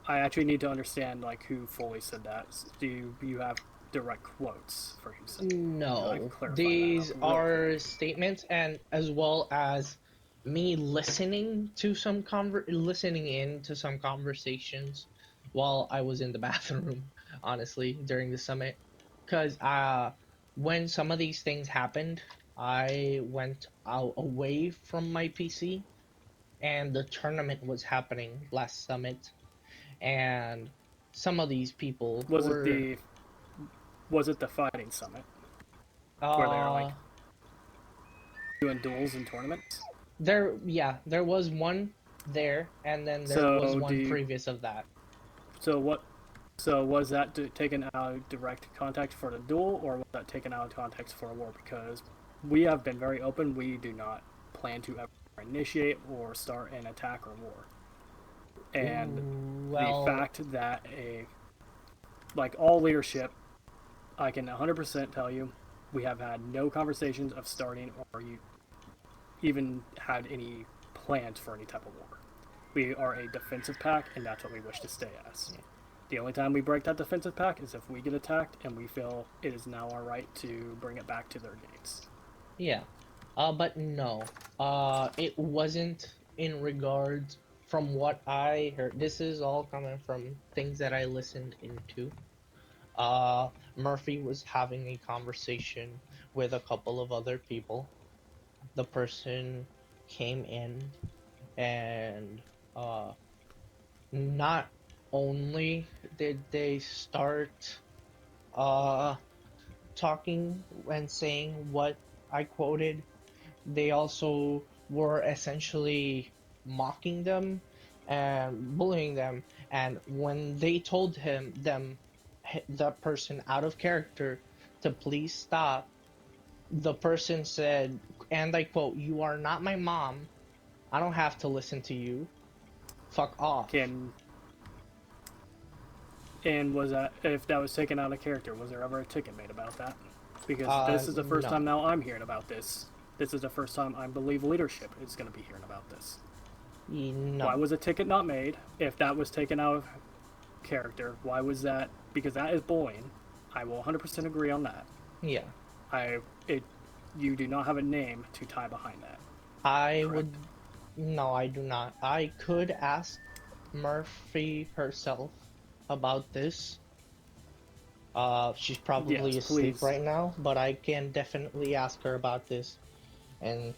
I actually need to understand, like, who fully said that. Do you have direct quotes for who said that? I can No, clarify these that are quick. statements, and as well as me listening to some listening in to some conversations while I was in the bathroom, honestly, during the summit, because when some of these things happened, I went out away from my PC, and the tournament was happening last summit, and some of these people Was it were the fighting summit where they were like uh doing duels and tournaments? there was one there, and then there was So one previous of that. so what so was that taken out of direct context for the duel, or was that taken out of context for a war? Because we have been very open. We do not plan to ever initiate or start an attack or war. And the Well, fact that like all leadership, I can 100% tell you, we have had no conversations of starting or you even had any plans for any type of war. We are a defensive pack, and that's what we wish to stay as. The only time we break that defensive pack is if we get attacked and we feel it is now our right to bring it back to their gates. yeah. But no. It wasn't in regards from what I heard. This is all coming from things that I listened into. Murphy was having a conversation with a couple of other people. The person came in and not only did they start uh talking and saying what I quoted, they also were essentially mocking them and bullying them. And when they told that person out of character to please stop, the person said, and I quote, "You are not my mom. I don't have to listen to you. Fuck off." Can and was that if that was taken out of character? Was there ever a ticket made about that? Because this is the first No. time now I'm hearing about this. This is the first time I believe leadership is going to be hearing about this. No. Why was a ticket not made if that was taken out of character? Why was that? Because that is bullying. I will 100% agree on that. Yeah. You do not have a name to tie behind that. I Correct? would. No, I do not. I could ask Murphy herself about this. She's probably Yes, asleep please. right now, but I can definitely ask her about this and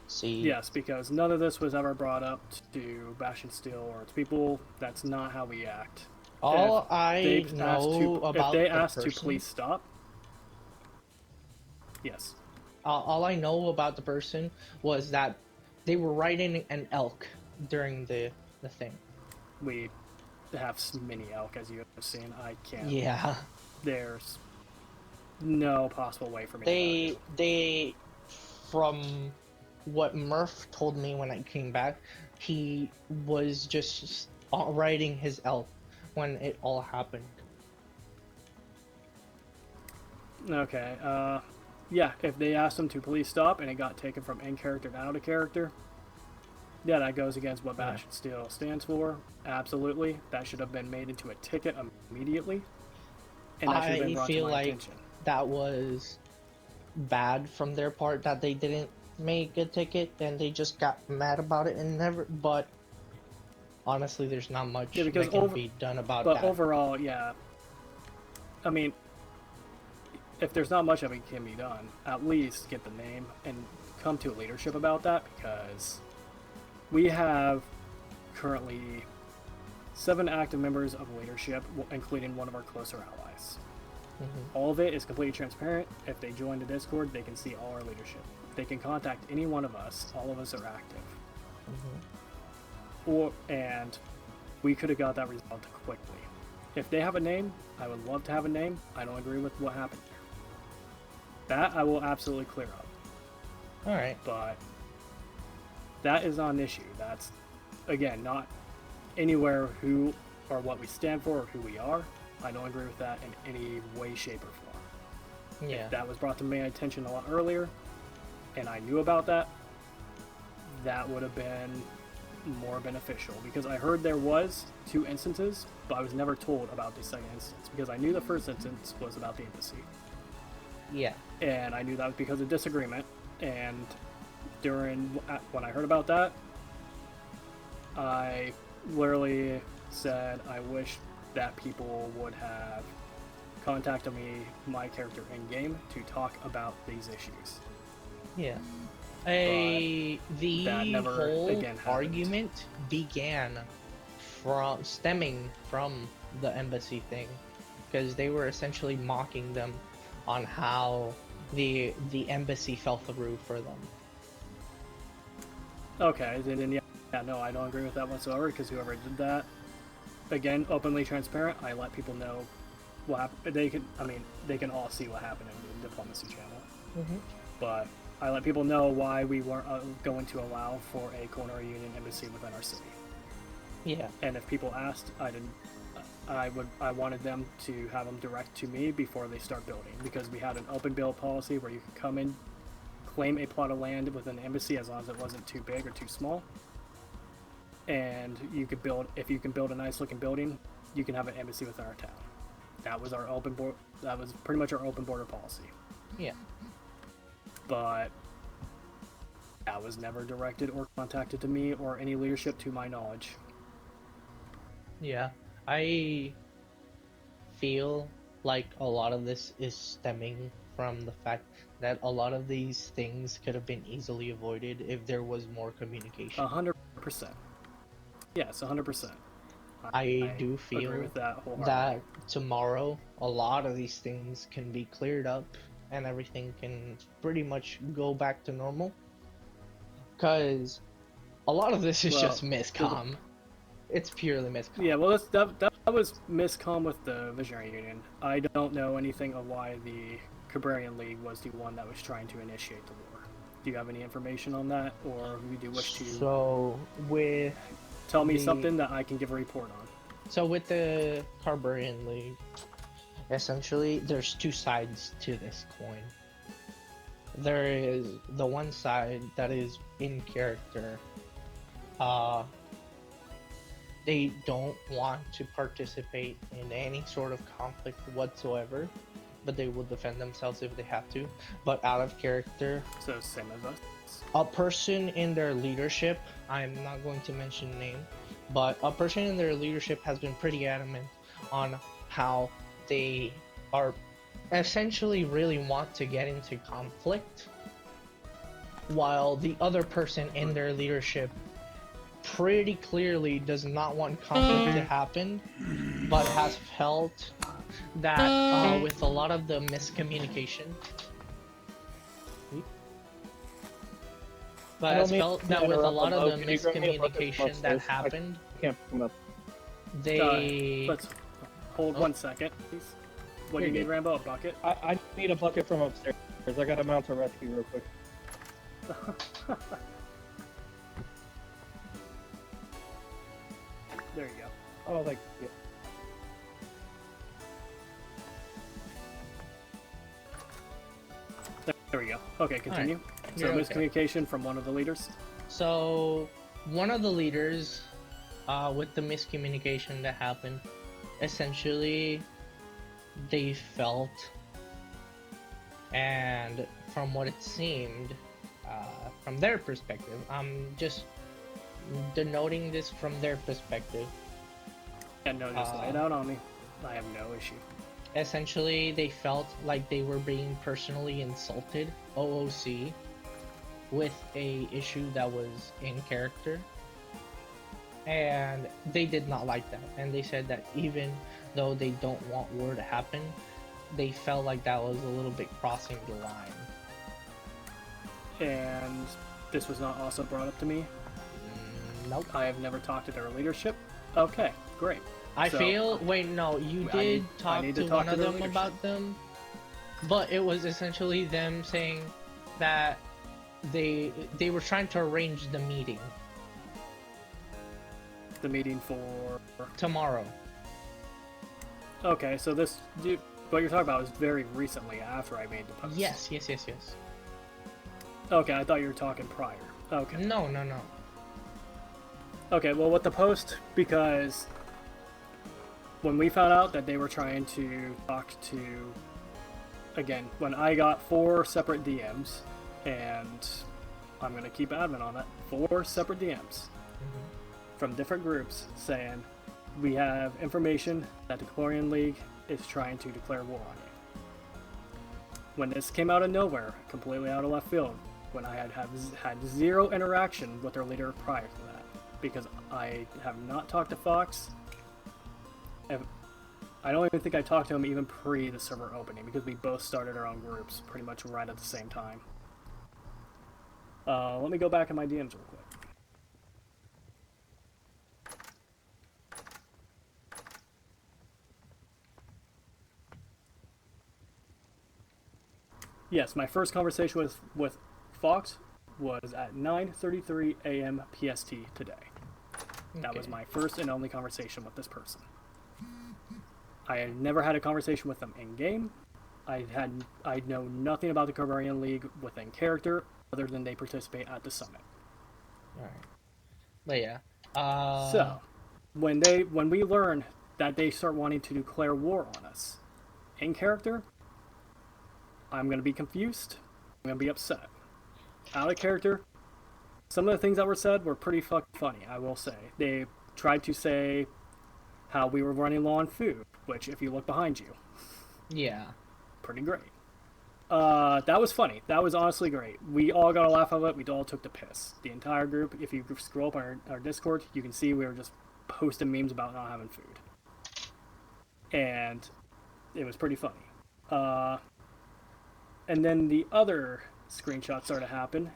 see. Yes, because none of this was ever brought up to Bash and Steel or its people. That's not how we act. All I If know they about the asked to person. please stop, Yes. All I know about the person was that they were riding an elk during the thing. We have many elk, as you have seen. I can't. Yeah. There's no possible way for me to They from what Murph told me when I came back, he was just riding his elk when it all happened. Okay, yeah, if they asked him to please stop and it got taken from in character to out of character, yeah, that goes against what Bash Steel stands for. Absolutely. That should have been made into a ticket immediately. And that should have been brought to my attention. That was bad from their part that they didn't make a ticket and they just got mad about it and never. But honestly, there's not much that can be done about that. But overall, yeah. I mean, if there's not much that can be done, at least get the name and come to a leadership about that, because we have currently 7 active members of leadership, including one of our closer allies. Mm-hmm. All of it is completely transparent. If they join the Discord, they can see all our leadership. They can contact any one of us. All of us are active. Mm-hmm. And we could have got that resolved quickly. If they have a name, I would love to have a name. I don't agree with what happened here. That I will absolutely clear up. Alright. But that is not an issue. That's, again, not anywhere who or what we stand for or who we are. I don't agree with that in any way, shape, or form. Yeah. If that was brought to my attention a lot earlier, and I knew about that, that would have been more beneficial. Because I heard there was 2 instances, but I was never told about the second instance. Because I knew the first instance was about the embassy. Yeah. And I knew that was because of disagreement. And when I heard about that, I literally said I wish that people would have contacted me, my character in game, to talk about these issues. Yeah. The whole argument began stemming from the embassy thing, because they were essentially mocking them on how the embassy fell through for them. Okay, then yeah, no, I don't agree with that whatsoever, because whoever did that, again, openly transparent, I let people know what happened. They can all see what happened in the diplomacy channel. Mm-hmm. But I let people know why we weren't going to allow for a culinary union embassy within our city. Yeah. And if people asked, I wanted them to have them direct to me before they start building, because we had an open build policy where you could come in, claim a plot of land within the embassy as long as it wasn't too big or too small. And you could build, if you can build a nice looking building, you can have an embassy within our town. That was our that was pretty much our open border policy. Yeah. But that was never directed or contacted to me or any leadership to my knowledge. Yeah. I feel like a lot of this is stemming from the fact that a lot of these things could have been easily avoided if there was more communication. 100%. Yes, 100%. I do feel that tomorrow a lot of these things can be cleared up and everything can pretty much go back to normal. Because a lot of this is just miscomm. It's purely miscomm. Yeah, well, that was miscomm with the Visionary Union. I don't know anything of why the Cabrarian League was the one that was trying to initiate the war. Do you have any information on that, or do you wish to? So with tell me something that I can give a report on. So with the Cabrarian League, essentially, there's 2 sides to this coin. There is the one side that is in character. They don't want to participate in any sort of conflict whatsoever, but they will defend themselves if they have to. But out of character, so same as us. A person in their leadership, I'm not going to mention name, but a person in their leadership has been pretty adamant on how they are essentially really want to get into conflict, while the other person in their leadership pretty clearly does not want conflict to happen, but has felt that with a lot of the miscommunication But I felt that with a lot of the Can you grab me a bucket from miscommunication that upstairs? happened, I can't come up. they. Let's hold 1 second, please. What do you You're need, good. Rambo? A bucket? I need a bucket from upstairs. I gotta mount a rescue real quick. There you go. Oh, thank you. There we go. Okay, continue. So You're okay. miscommunication from one of the leaders. So, one of the leaders, with the miscommunication that happened, essentially, they felt, and from what it seemed, from their perspective, I'm just denoting this from their perspective. And no, just lay it out on me. I have no issue. Essentially, they felt like they were being personally insulted, OOC, with a issue that was in character, and they did not like that, and they said that even though they don't want war to happen, they felt like that was a little bit crossing the line. And this was not also brought up to me. Nope. I have never talked to their leadership. Okay, great. I So, feel wait, no, you I did need- I talk need to to talk one to of their them leadership. about them, but it was essentially them saying that they were trying to arrange the meeting The meeting for. tomorrow. Okay, so this. What you're talking about was very recently after I made the post. Yes. Okay, I thought you were talking prior. Okay. No. Okay, well, with the post, because when we found out that they were trying to talk to, again, when I got 4 separate DMs, and I'm going to keep admin on that, 4 separate DMs from different groups saying, we have information that the Chlorian League is trying to declare war on you. When this came out of nowhere, completely out of left field, when I had zero interaction with their leader prior to that, because I have not talked to Fox. I don't even think I talked to him even pre the server opening, because we both started our own groups pretty much right at the same time. Let me go back in my DMs real quick. Yes, my first conversation with Fox was at 9:33 a.m. PST today. That was Okay. my first and only conversation with this person. I had never had a conversation with them in game. I know nothing about the Carbarian League within character, other than they participate at the summit. Alright. But yeah. So, when we learn that they start wanting to declare war on us in character, I'm gonna be confused. I'm gonna be upset. Out of character, some of the things that were said were pretty fucking funny, I will say. They tried to say how we were running low on food, which, if you look behind you, Yeah. pretty great. That was funny. That was honestly great. We all got a laugh of it. We all took the piss. The entire group. If you scroll up our Discord, you can see we were just posting memes about not having food. And it was pretty funny. And then the other screenshots started to happen,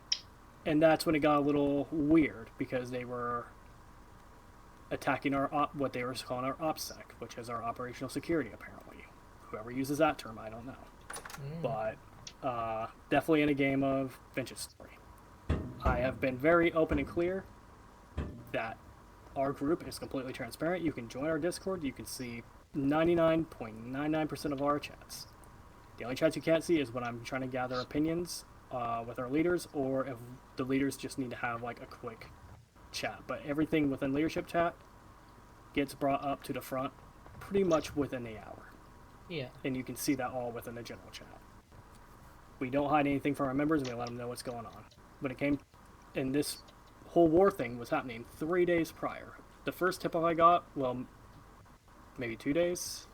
and that's when it got a little weird, because they were attacking what they were calling our OPSEC, which is our operational security, apparently. Whoever uses that term, I don't know. But definitely in a game of Finch's story. I have been very open and clear that our group is completely transparent. You can join our Discord. You can see 99.99% of our chats. The only chats you can't see is when I'm trying to gather opinions with our leaders, or if the leaders just need to have like a quick chat. But everything within leadership chat gets brought up to the front pretty much within the hour. Yeah. And you can see that all within the general chat. We don't hide anything from our members, and we let them know what's going on. When it came, and this whole war thing was happening 3 days prior. The first tip I got, well, maybe 2 days,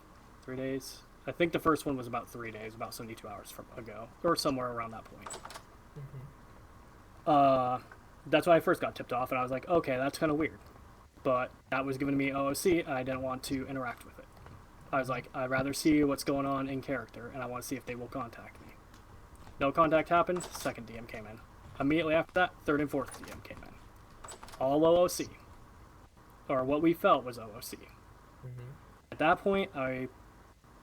3 days. I think the first one was about 3 days, about 72 hours ago, or somewhere around that point. That's when I first got tipped off, and I was like, okay, that's kind of weird. But that was given to me OOC, and I didn't want to interact with it. I was like, I'd rather see what's going on in character, and I want to see if they will contact me. No contact happened. Second DM came in. Immediately after that, third and fourth DM came in. All OOC. Or what we felt was OOC. Mm-hmm. At that point, I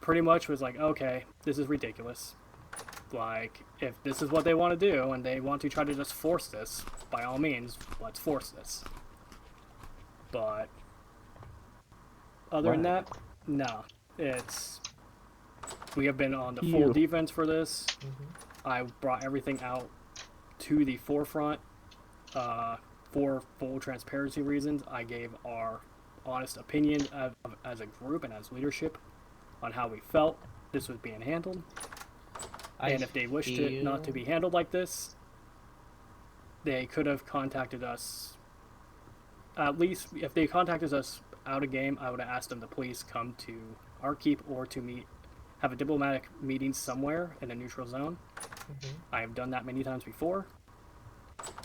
pretty much was like, okay, this is ridiculous. Like, if this is what they want to do and they want to try to just force this, by all means, let's force this. But other than that, no. We have been on the full defense for this. Mm-hmm. I brought everything out to the forefront for full transparency reasons. I gave our honest opinion as a group and as leadership on how we felt this was being handled. And if they wished it not to be handled like this, they could have contacted us. At least, if they contacted us out of game, I would have asked them to please come to our keep or to have a diplomatic meeting somewhere in a neutral zone. Mm-hmm. I have done that many times before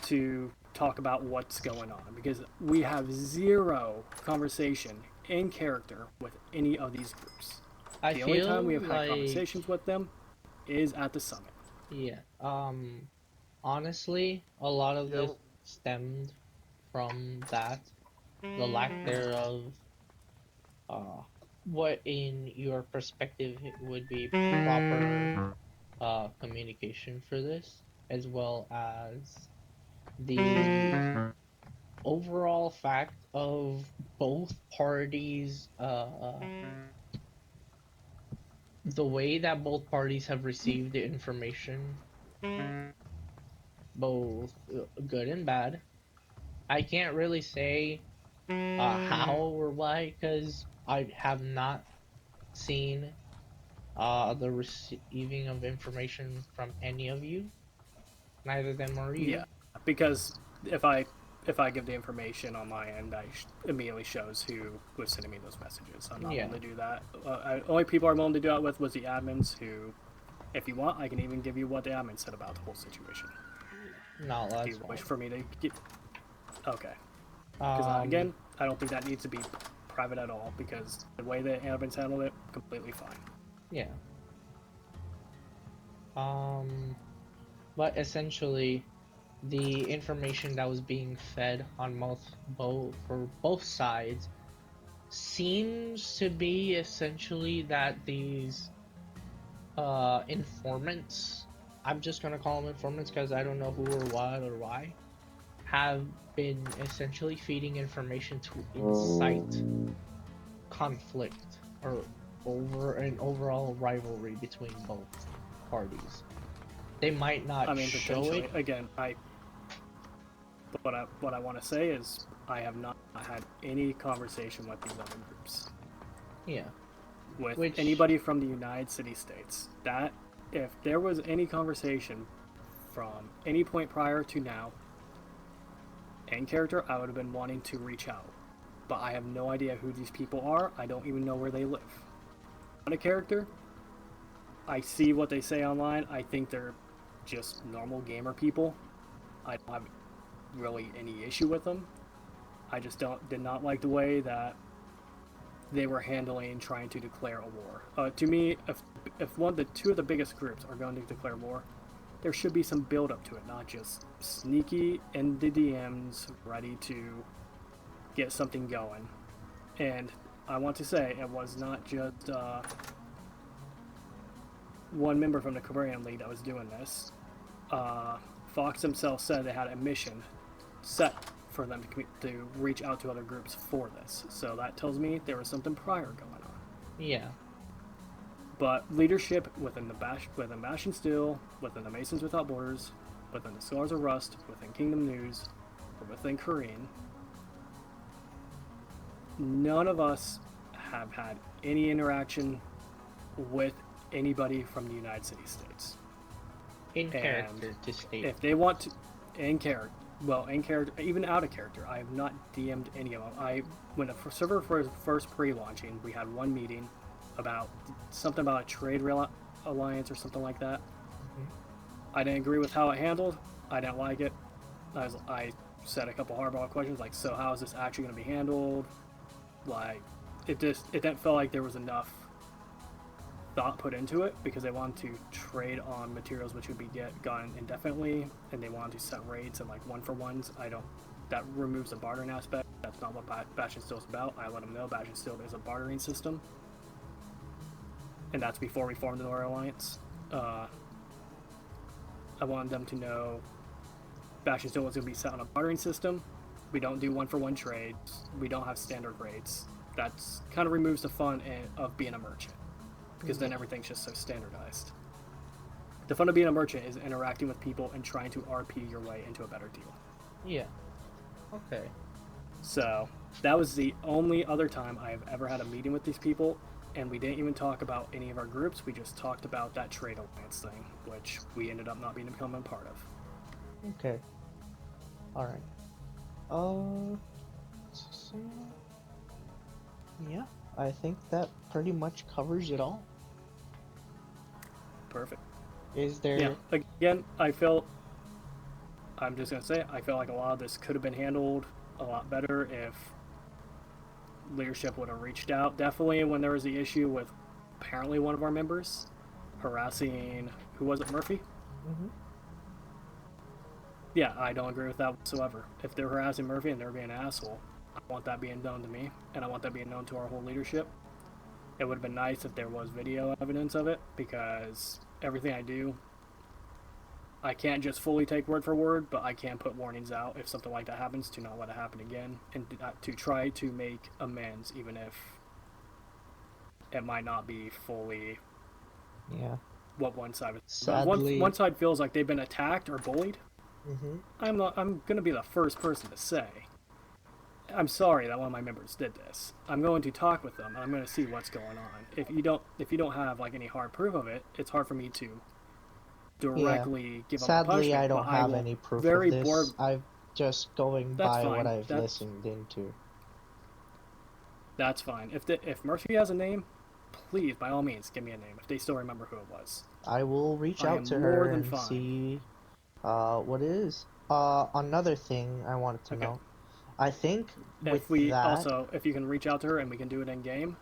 to talk about what's going on, because we have zero conversation in character with any of these groups. The only time we have had conversations with them is at the summit. Yeah. Honestly, a lot of this stemmed from that, the lack thereof. What in your perspective would be proper communication for this, as well as the overall fact of both parties, the way that both parties have received the information, both good and bad. I can't really say how or why, because I have not seen the receiving of information from any of you. Neither them or you. Yeah, because if I give the information on my end, immediately shows who was sending me those messages. I'm not willing to do that. Only people I'm willing to do that with was the admins, who, if you want, I can even give you what the admin said about the whole situation. No, that's Do you wish for me to get? Okay. fine. Because again, I don't think that needs to be private at all, because the way the admins handled it, completely fine. Yeah. But essentially, the information that was being fed on for both sides seems to be essentially that these informants, I'm just gonna call them informants because I don't know who or what or why, have been essentially feeding information to incite conflict or over an overall rivalry between both parties. They might not show it. Again, what I want to say is I have not had any conversation with these other groups. Yeah. With anybody from the United States. That if there was any conversation from any point prior to now, in character, I would have been wanting to reach out. But I have no idea who these people are. I don't even know where they live. On a character, I see what they say online. I think they're just normal gamer people. I don't have really any issue with them. I just did not like the way that they were handling trying to declare a war. To me, if two of the biggest groups are going to declare war, there should be some build up to it, not just sneaky in the DMs ready to get something going. And I want to say it was not just one member from the Korean League that was doing this. Fox himself said they had a mission set for them to reach out to other groups for this. So that tells me there was something prior going on. Yeah. But leadership within within Bash and Steel, within the Masons Without Borders, within the Scholars of Rust, within Kingdom News, or within Korean, none of us have had any interaction with anybody from the United States. In character, to state. If they want to, in character, even out of character, I have not DM'd any of them. When the server was first pre-launching, we had one meeting about something about a trade alliance or something like that. Mm-hmm. I didn't agree with how it handled. I didn't like it. I said a couple hardball questions like, so how is this actually going to be handled? Like, it didn't feel like there was enough thought put into it because they wanted to trade on materials which would be gotten indefinitely, and they wanted to set rates and like 1-for-1s. That removes the bartering aspect. That's not what Bastion Steel is about. I let them know Bastion Steel is a bartering system, and that's before we formed the Royal Alliance. I wanted them to know Bastion Steel was going to be set on a bartering system. We don't do 1-for-1 trades. We don't have standard rates. That's kind of removes the fun of being a merchant, because then everything's just so standardized. The fun of being a merchant is interacting with people and trying to RP your way into a better deal. Yeah. Okay. So that was the only other time I have ever had a meeting with these people, and we didn't even talk about any of our groups. We just talked about that trade alliance thing, which we ended up not becoming a part of. Okay. All right. So, yeah, I think that pretty much covers it all. Perfect. Is there? Yeah. Again, I'm just gonna say I feel like a lot of this could have been handled a lot better if leadership would have reached out. Definitely when there was the issue with apparently one of our members harassing, who was it, Murphy? Mm-hmm. Yeah, I don't agree with that whatsoever. If they're harassing Murphy and they're being an asshole, I want that being known to me, and I want that being known to our whole leadership. It would have been nice if there was video evidence of it, because everything I do, I can't just fully take word for word, but I can put warnings out if something like that happens to not let it happen again, and to try to make amends, even if it might not be fully what one side is. Sadly, one side feels like they've been attacked or bullied. Mm-hmm. I'm gonna be the first person to say, I'm sorry that one of my members did this. I'm going to talk with them, and I'm going to see what's going on. If you don't have like any hard proof of it, it's hard for me to directly give them a punishment. Sadly, I don't have any proof of this. I'm just going by what I've listened into. That's fine. If Murphy has a name, please, by all means, give me a name if they still remember who it was. I will reach out to her and see what it is. Another thing I wanted to know. I think if you can reach out to her and we can do it in game,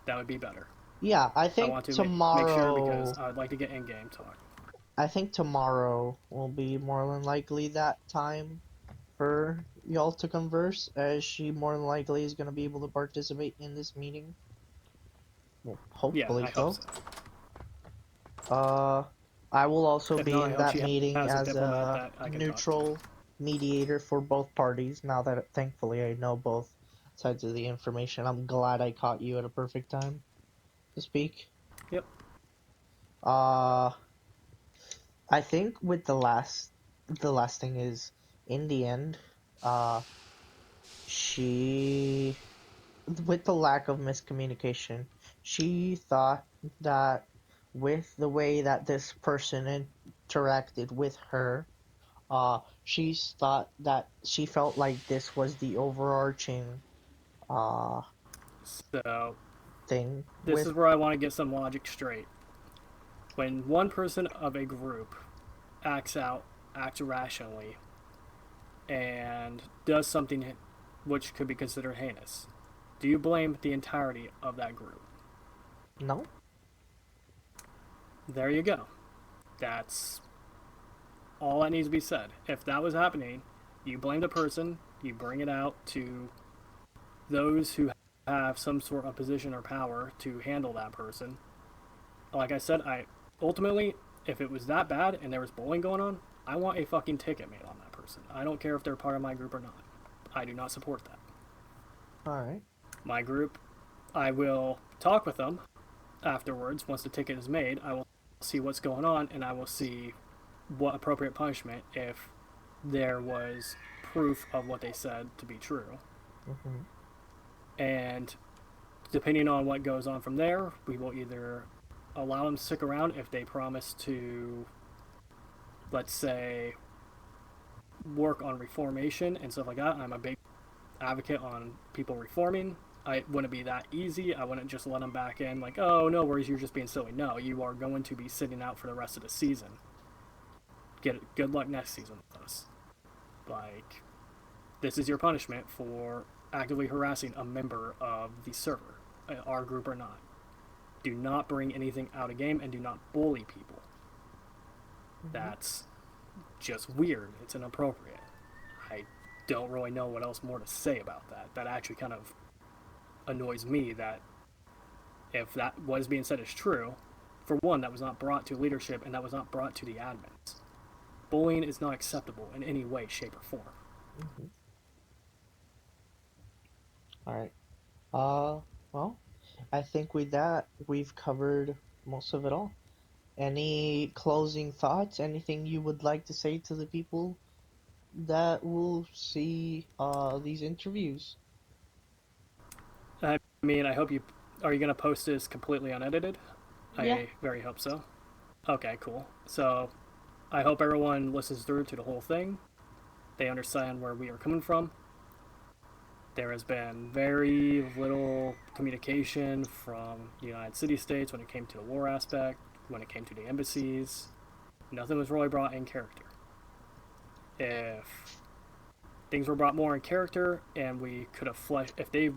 that would be better. Yeah, I think tomorrow. Make sure, because I would like to get in game talk. I think tomorrow will be more than likely that time for y'all to converse, as she more than likely is going to be able to participate in this meeting. Well, hopefully I hope so. I will also be in that meeting as a neutral mediator for both parties. Now that thankfully I know both sides of the information, I'm glad I caught you at a perfect time to speak. Yep. I think with the last thing is, in the end, she, with the lack of miscommunication, she thought that with the way that this person interacted with her, she thought that she felt like this was the overarching thing. This is where I want to get some logic straight. When one person of a group acts irrationally and does something which could be considered heinous, do you blame the entirety of that group? No. There you go. That's all that needs to be said. If that was happening, you blame the person, you bring it out to those who have some sort of position or power to handle that person. Like I said, ultimately, if it was that bad and there was bullying going on, I want a fucking ticket made on that person. I don't care if they're part of my group or not. I do not support that. Alright. My group, I will talk with them afterwards. Once the ticket is made, I will see what's going on, and I will see what appropriate punishment if there was proof of what they said to be true. Mm-hmm. And depending on what goes on from there, we will either allow them to stick around if they promise to, let's say, work on reformation and stuff like that. I'm a big advocate on people reforming. I wouldn't be that easy. I wouldn't just let them back in like, oh, no worries, you're just being silly. No, you are going to be sitting out for the rest of the season. Good luck next season with us. Like, this is your punishment for actively harassing a member of the server, our group or not. Do not bring anything out of game and do not bully people. Mhm. That's just weird. It's inappropriate. I don't really know what else more to say about that. That actually kind of annoys me that if that what is being said is true, for one, that was not brought to leadership and that was not brought to the admins. Bullying is not acceptable in any way, shape, or form. Mhm. All right. Well, I think with that, we've covered most of it all. Any closing thoughts? Anything you would like to say to the people that will see these interviews? I mean, I hope you are you going to post this completely unedited? Yeah. I very hope so. Okay, cool. So I hope everyone listens through to the whole thing. They understand where we are coming from. There has been very little communication from the United City-States when it came to the war aspect, when it came to the embassies. Nothing was really brought in character. If things were brought more in character and we could have fleshed, if they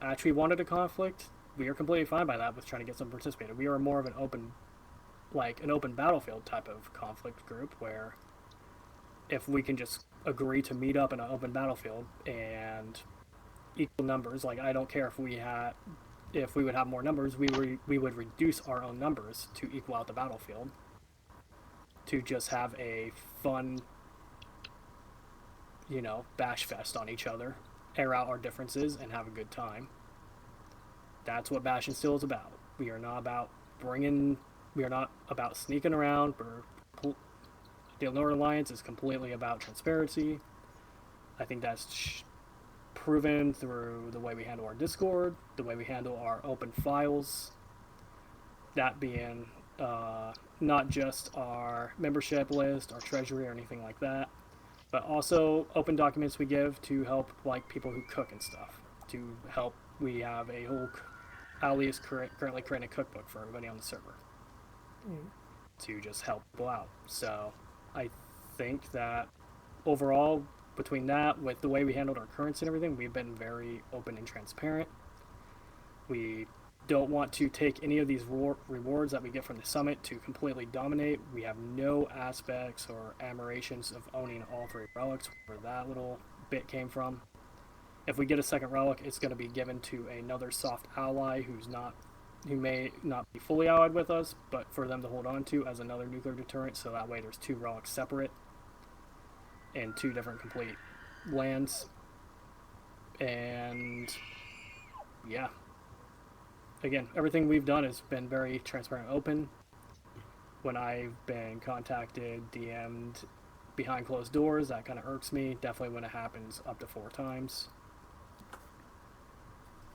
actually wanted a conflict, we are completely fine by that with trying to get some participated. We are more of an open, like an open battlefield type of conflict group where if we can just agree to meet up in an open battlefield and equal numbers, like I don't care if we would have more numbers, we would reduce our own numbers to equal out the battlefield to just have a fun, bash fest on each other, air out our differences, and have a good time. That's what Bash and Steel is about. We are not about bringing. We are not about sneaking around. The Northern Alliance is completely about transparency. I think that's proven through the way we handle our Discord, the way we handle our open files. That being not just our membership list, our treasury, or anything like that, but also open documents we give to help like people who cook and stuff. To help, we have a whole Ali is currently creating a cookbook for everybody on the server Mm. to just help people out. So I think that overall, between that, with the way we handled our currency and everything, we've been very open and transparent. We don't want to take any of these rewards that we get from the summit to completely dominate. We have no aspects or admirations of owning all three relics, where that little bit came from. If we get a second relic, it's going to be given to another soft ally who may not be fully allied with us, but for them to hold on to as another nuclear deterrent. So that way, there's two relics separate in two different complete lands. And yeah, again, everything we've done has been very transparent, and open. When I've been contacted, DM'd behind closed doors, that kind of irks me. Definitely when it happens up to 4 times.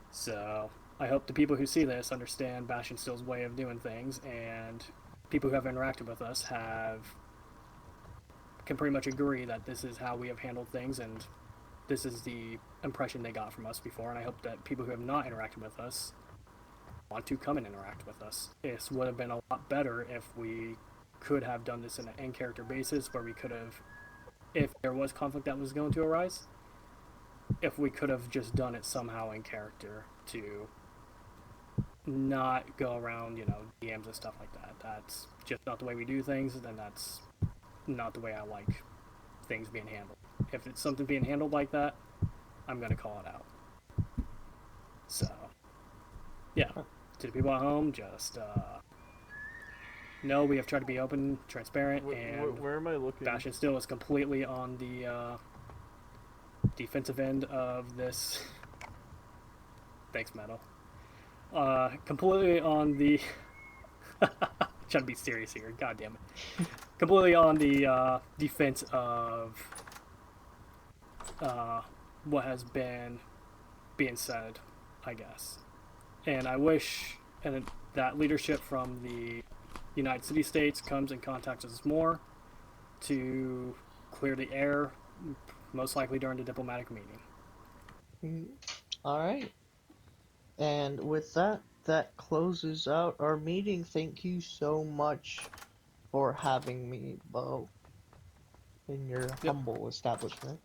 So I hope the people who see this understand Bash and Steel's way of doing things, and people who have interacted with us can pretty much agree that this is how we have handled things, and this is the impression they got from us before. And I hope that people who have not interacted with us want to come and interact with us. It would have been a lot better if we could have done this in an in-character basis, where we could have, if there was conflict that was going to arise, if we could have just done it somehow in character to not go around, DMs and stuff like that. That's just not the way we do things, and that's not the way I like things being handled. If it's something being handled like that, I'm going to call it out. So, yeah. To the people at home, just know we have tried to be open, transparent, and Where am I looking? Bash and Steel is completely on the defensive end of this. Thanks, Metal. Completely on the. Trying to be serious here. God damn it. Completely on the defense of what has been being said, I guess. And I wish that leadership from the United City States comes and contacts us more to clear the air, most likely during the diplomatic meeting. Mhm. All right. And with that, that closes out our meeting. Thank you so much for having me, Bo, in your Yep. humble establishment.